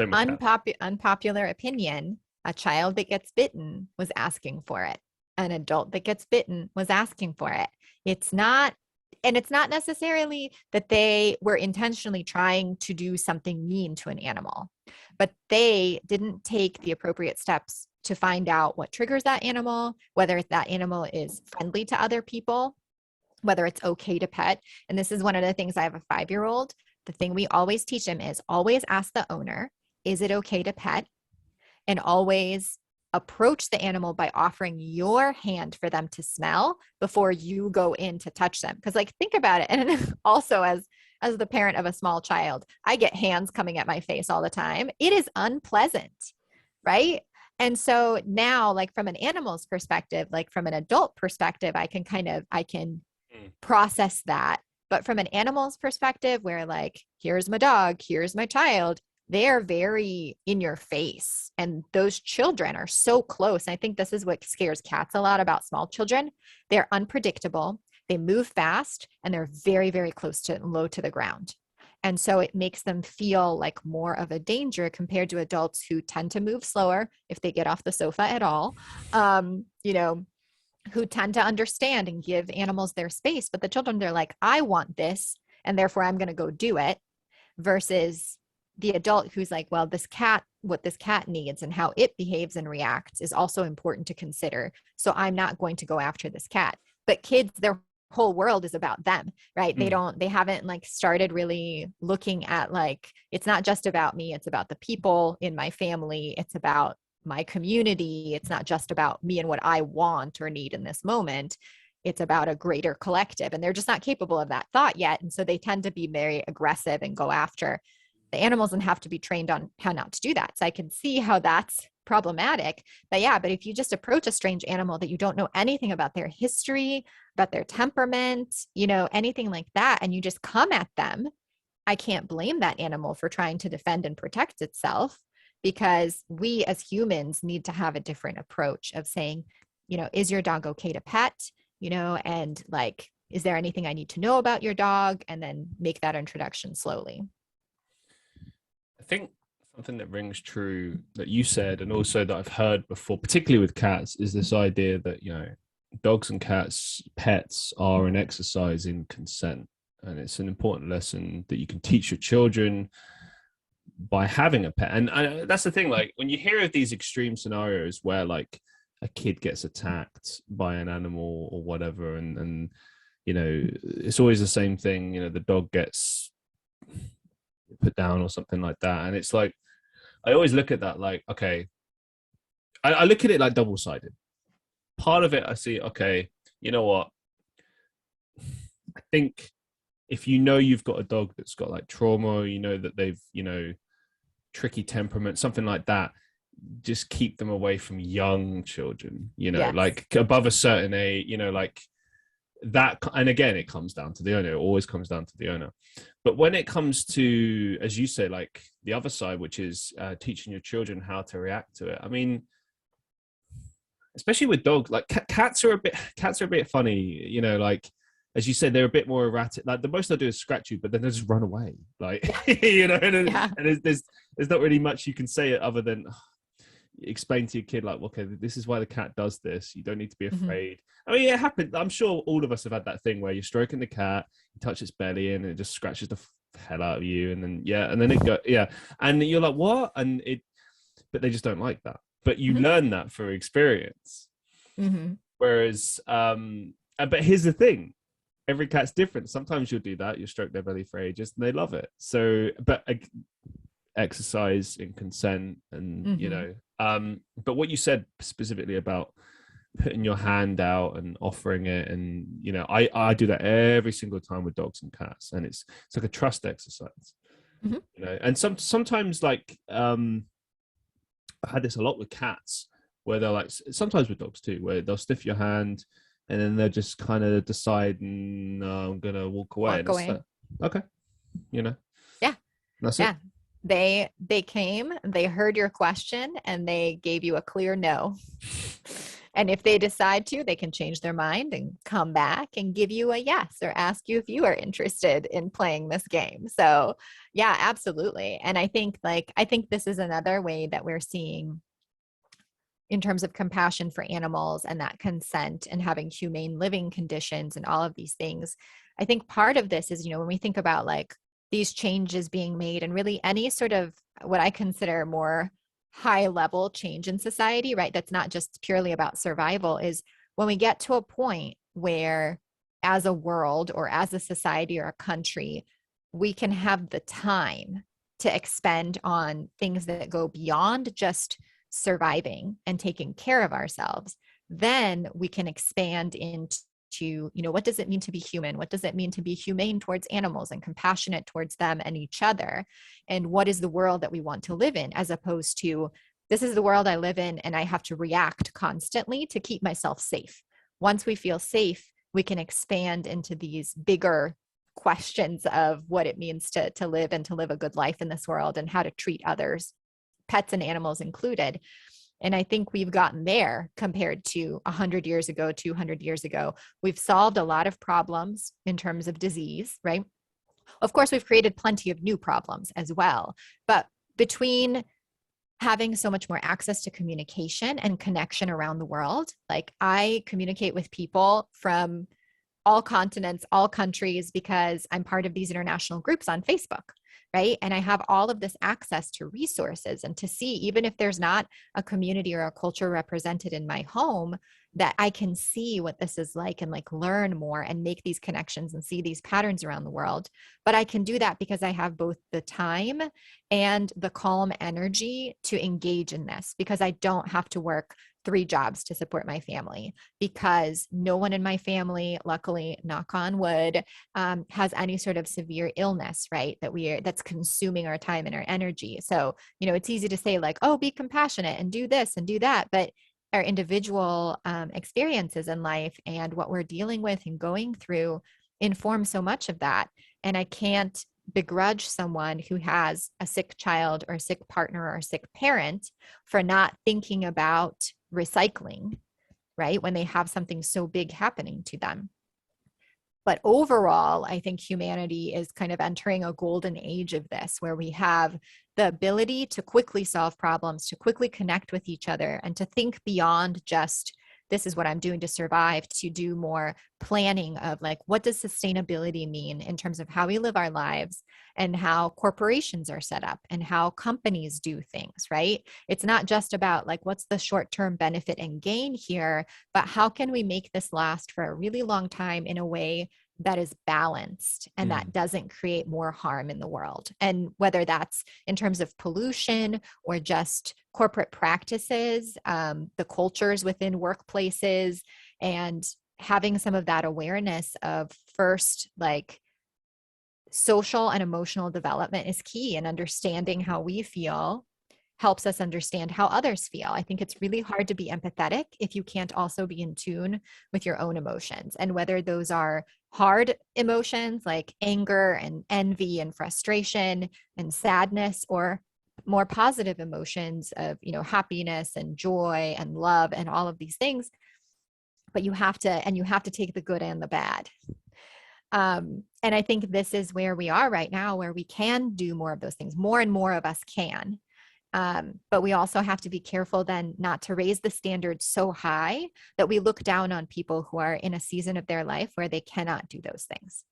Unpopular opinion: a child that gets bitten was asking for it. An adult that gets bitten was asking for it. It's not necessarily that they were intentionally trying to do something mean to an animal, but they didn't take the appropriate steps to find out what triggers that animal, whether that animal is friendly to other people, whether it's okay to pet. And this is one of the things, I have a 5-year-old. The thing we always teach him is always ask the owner, is it okay to pet? And always approach the animal by offering your hand for them to smell before you go in to touch them. Because, like, think about it. And also, as the parent of a small child, I get hands coming at my face all the time. It is unpleasant, right? And so now, like, from an animal's perspective, like from an adult perspective, I can process that. But from an animal's perspective, where like, here's my dog, here's my child, they're very in your face. And those children are so close. I think this is what scares cats a lot about small children. They're unpredictable. They move fast, and they're very, very low to the ground. And so it makes them feel like more of a danger compared to adults who tend to move slower if they get off the sofa at all. Who tend to understand and give animals their space. But the children, they're like, I want this, and therefore I'm going to go do it, versus the adult who's like, well, what this cat needs and how it behaves and reacts is also important to consider. So I'm not going to go after this cat. But kids, their whole world is about them, right? They haven't like started really looking at, like, it's not just about me. It's about the people in my family. It's about my community. It's not just about me and what I want or need in this moment. It's about a greater collective, and they're just not capable of that thought yet. And so they tend to be very aggressive and go after the animals and have to be trained on how not to do that. So I can see how that's problematic. But if you just approach a strange animal that you don't know anything about their history, about their temperament, anything like that, and you just come at them, I can't blame that animal for trying to defend and protect itself. Because we as humans need to have a different approach of saying, is your dog okay to pet? And like, is there anything I need to know about your dog? And then make that introduction slowly. I think something that rings true that you said, and also that I've heard before, particularly with cats, is this idea that, dogs and cats, pets, are an exercise in consent. And it's an important lesson that you can teach your children by having a pet. And that's the thing, like, when you hear of these extreme scenarios where like a kid gets attacked by an animal or whatever, and it's always the same thing, the dog gets put down or something like that. And it's like, I always look at that like, okay, I look at it like double-sided. Part of it I see, okay, you know what, I think if you've got a dog that's got like trauma, that they've tricky temperament, something like that, just keep them away from young children, Yes. like above a certain age, like that, and again, it comes down to the owner. It always comes down to the owner. But when it comes to, as you say, like the other side, which is teaching your children how to react to it. I mean, especially with dogs, like cats are a bit funny, you know, like, as you said, they're a bit more erratic. Like the most they'll do is scratch you, but then they just run away. Like, you know, and there's not really much you can say other than explain to your kid, like, okay, this is why the cat does this. You don't need to be afraid. I mean, it happens. I'm sure all of us have had that thing where you're stroking the cat, you touch its belly, and it just scratches the hell out of you, and then it go, and you're like, what? But they just don't like that. But you learn that through experience. Whereas, but here's the thing: every cat's different. Sometimes you'll do that, you'll stroke their belly for ages, and they love it. So, but exercise and consent, and you know. But what you said specifically about putting your hand out and offering it, and you know, I do that every single time with dogs and cats, and it's like a trust exercise. You know, and sometimes like I had this a lot with cats, where they're like, sometimes with dogs too, where they'll stiff your hand and then they'll just kind of decide, no, I'm gonna walk away. Like, okay, you know. That's it. They came, they heard your question, and they gave you a clear no. And if they decide to, they can change their mind and come back and give you a yes, or ask you if you are interested in playing this game. So yeah, absolutely. And I think this is another way that we're seeing, in terms of compassion for animals and that consent and having humane living conditions and all of these things. I think part of this is, you know, when we think about like these changes being made, and really any sort of what I consider more high level change in society, right? That's not just purely about survival, is when we get to a point where as a world or as a society or a country, we can have the time to expend on things that go beyond just surviving and taking care of ourselves. Then we can expand into, you know, what does it mean to be human? What does it mean to be humane towards animals and compassionate towards them and each other? And what is the world that we want to live in, as opposed to, this is the world I live in and I have to react constantly to keep myself safe. Once we feel safe, we can expand into these bigger questions of what it means to live and to live a good life in this world, and how to treat others, pets and animals included. And I think we've gotten there compared to 100 years ago, 200 years ago. We've solved a lot of problems in terms of disease, right? Of course, we've created plenty of new problems as well. But between having so much more access to communication and connection around the world, like I communicate with people from all continents, all countries, because I'm part of these international groups on Facebook, right? And I have all of this access to resources, and to see, even if there's not a community or a culture represented in my home, that I can see what this is like and like learn more and make these connections and see these patterns around the world. But I can do that because I have both the time and the calm energy to engage in this, because I don't have to work 3 jobs to support my family, because no one in my family, luckily, knock on wood, has any sort of severe illness, right? That's consuming our time and our energy. So, you know, it's easy to say like, oh, be compassionate and do this and do that. But our individual experiences in life and what we're dealing with and going through inform so much of that. And I can't begrudge someone who has a sick child or a sick partner or a sick parent for not thinking about recycling, right? When they have something so big happening to them. But overall, I think humanity is kind of entering a golden age of this, where we have the ability to quickly solve problems, to quickly connect with each other, and to think beyond just, this is what I'm doing to survive, to do more planning of like, what does sustainability mean in terms of how we live our lives and how corporations are set up and how companies do things, right? It's not just about like, what's the short-term benefit and gain here, but how can we make this last for a really long time in a way that is balanced and that doesn't create more harm in the world. And whether that's in terms of pollution or just corporate practices, the cultures within workplaces, and having some of that awareness of first, like, social and emotional development is key in understanding how we feel helps us understand how others feel. I think it's really hard to be empathetic if you can't also be in tune with your own emotions, and whether those are hard emotions like anger and envy and frustration and sadness, or more positive emotions of, happiness and joy and love and all of these things. But you have to take the good and the bad. And I think this is where we are right now, where we can do more of those things. More and more of us can. But we also have to be careful then not to raise the standards so high that we look down on people who are in a season of their life where they cannot do those things.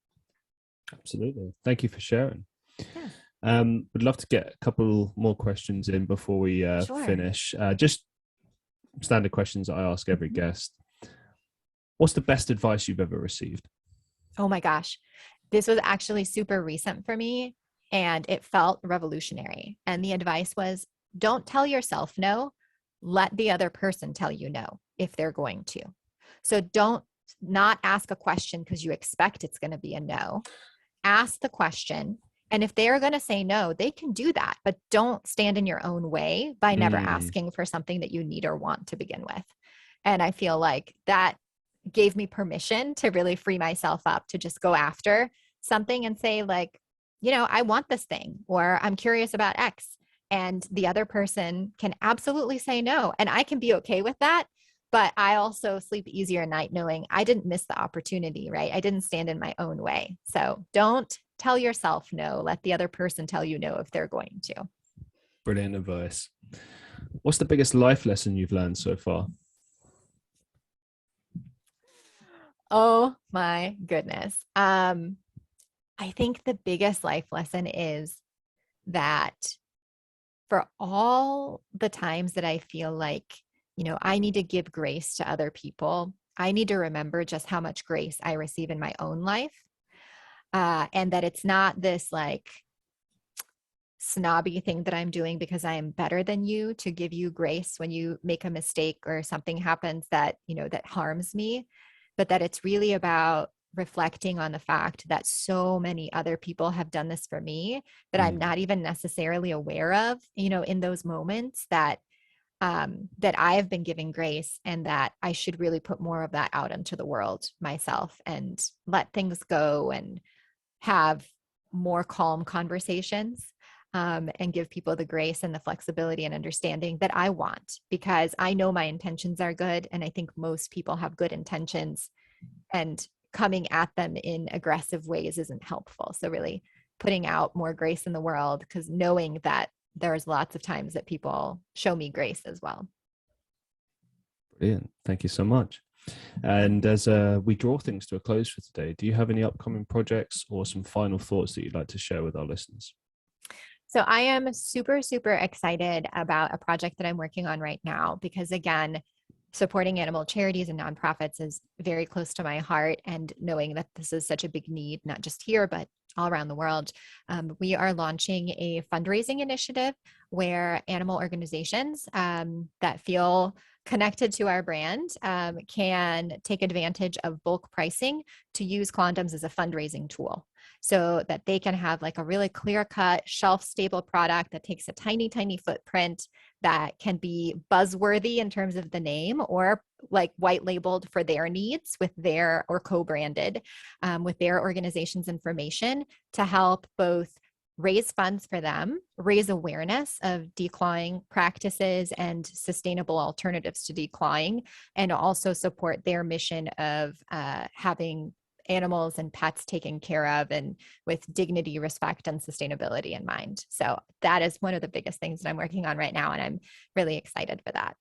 Absolutely. Thank you for sharing. Yeah. Would love to get a couple more questions in before we Sure. finish. Just standard questions that I ask every guest. What's the best advice you've ever received? Oh my gosh. This was actually super recent for me, and it felt revolutionary. And the advice was, don't tell yourself no, let the other person tell you no if they're going to. So don't not ask a question because you expect it's going to be a no. Ask the question. And if they're going to say no, they can do that, but don't stand in your own way by never asking for something that you need or want to begin with. And I feel like that gave me permission to really free myself up to just go after something and say, like, I want this thing, or I'm curious about X. And the other person can absolutely say no. And I can be okay with that. But I also sleep easier at night knowing I didn't miss the opportunity, right? I didn't stand in my own way. So don't tell yourself no. Let the other person tell you no if they're going to. Brilliant advice. What's the biggest life lesson you've learned so far? Oh my goodness. I think the biggest life lesson is that for all the times that I feel like, I need to give grace to other people, I need to remember just how much grace I receive in my own life. And that it's not this like snobby thing that I'm doing because I am better than you to give you grace when you make a mistake or something happens that, that harms me, but that it's really about reflecting on the fact that so many other people have done this for me that I'm not even necessarily aware of, in those moments that I have been giving grace, and that I should really put more of that out into the world myself and let things go and have more calm conversations, and give people the grace and the flexibility and understanding that I want, because I know my intentions are good. And I think most people have good intentions, and coming at them in aggressive ways isn't helpful. So really putting out more grace in the world, because knowing that there's lots of times that people show me grace as well. Brilliant. Thank you so much. And as we draw things to a close for today, do you have any upcoming projects or some final thoughts that you'd like to share with our listeners? So I am super, super excited about a project that I'm working on right now, because again, supporting animal charities and nonprofits is very close to my heart, and knowing that this is such a big need, not just here, but all around the world. We are launching a fundraising initiative where animal organizations that feel connected to our brand can take advantage of bulk pricing to use Clawndoms as a fundraising tool, so that they can have like a really clear-cut, shelf-stable product that takes a tiny, tiny footprint, that can be buzzworthy in terms of the name, or like white labeled for their needs with their, or co-branded with their organization's information, to help both raise funds for them, raise awareness of declawing practices and sustainable alternatives to declawing, and also support their mission of having animals and pets taken care of, and with dignity, respect, and sustainability in mind. So that is one of the biggest things that I'm working on right now, and I'm really excited for that.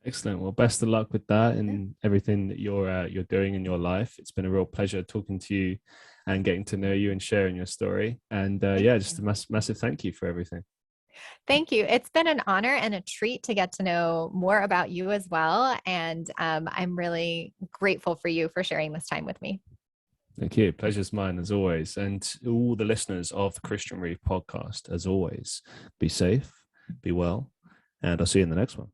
Excellent. Well, best of luck with that and everything that you're doing in your life. It's been a real pleasure talking to you and getting to know you and sharing your story. And just a massive thank you for everything. Thank you. It's been an honor and a treat to get to know more about you as well. And I'm really grateful for you for sharing this time with me. Thank you. Pleasure's mine as always. And all the listeners of the Christian Reeve Podcast, as always, be safe, be well, and I'll see you in the next one.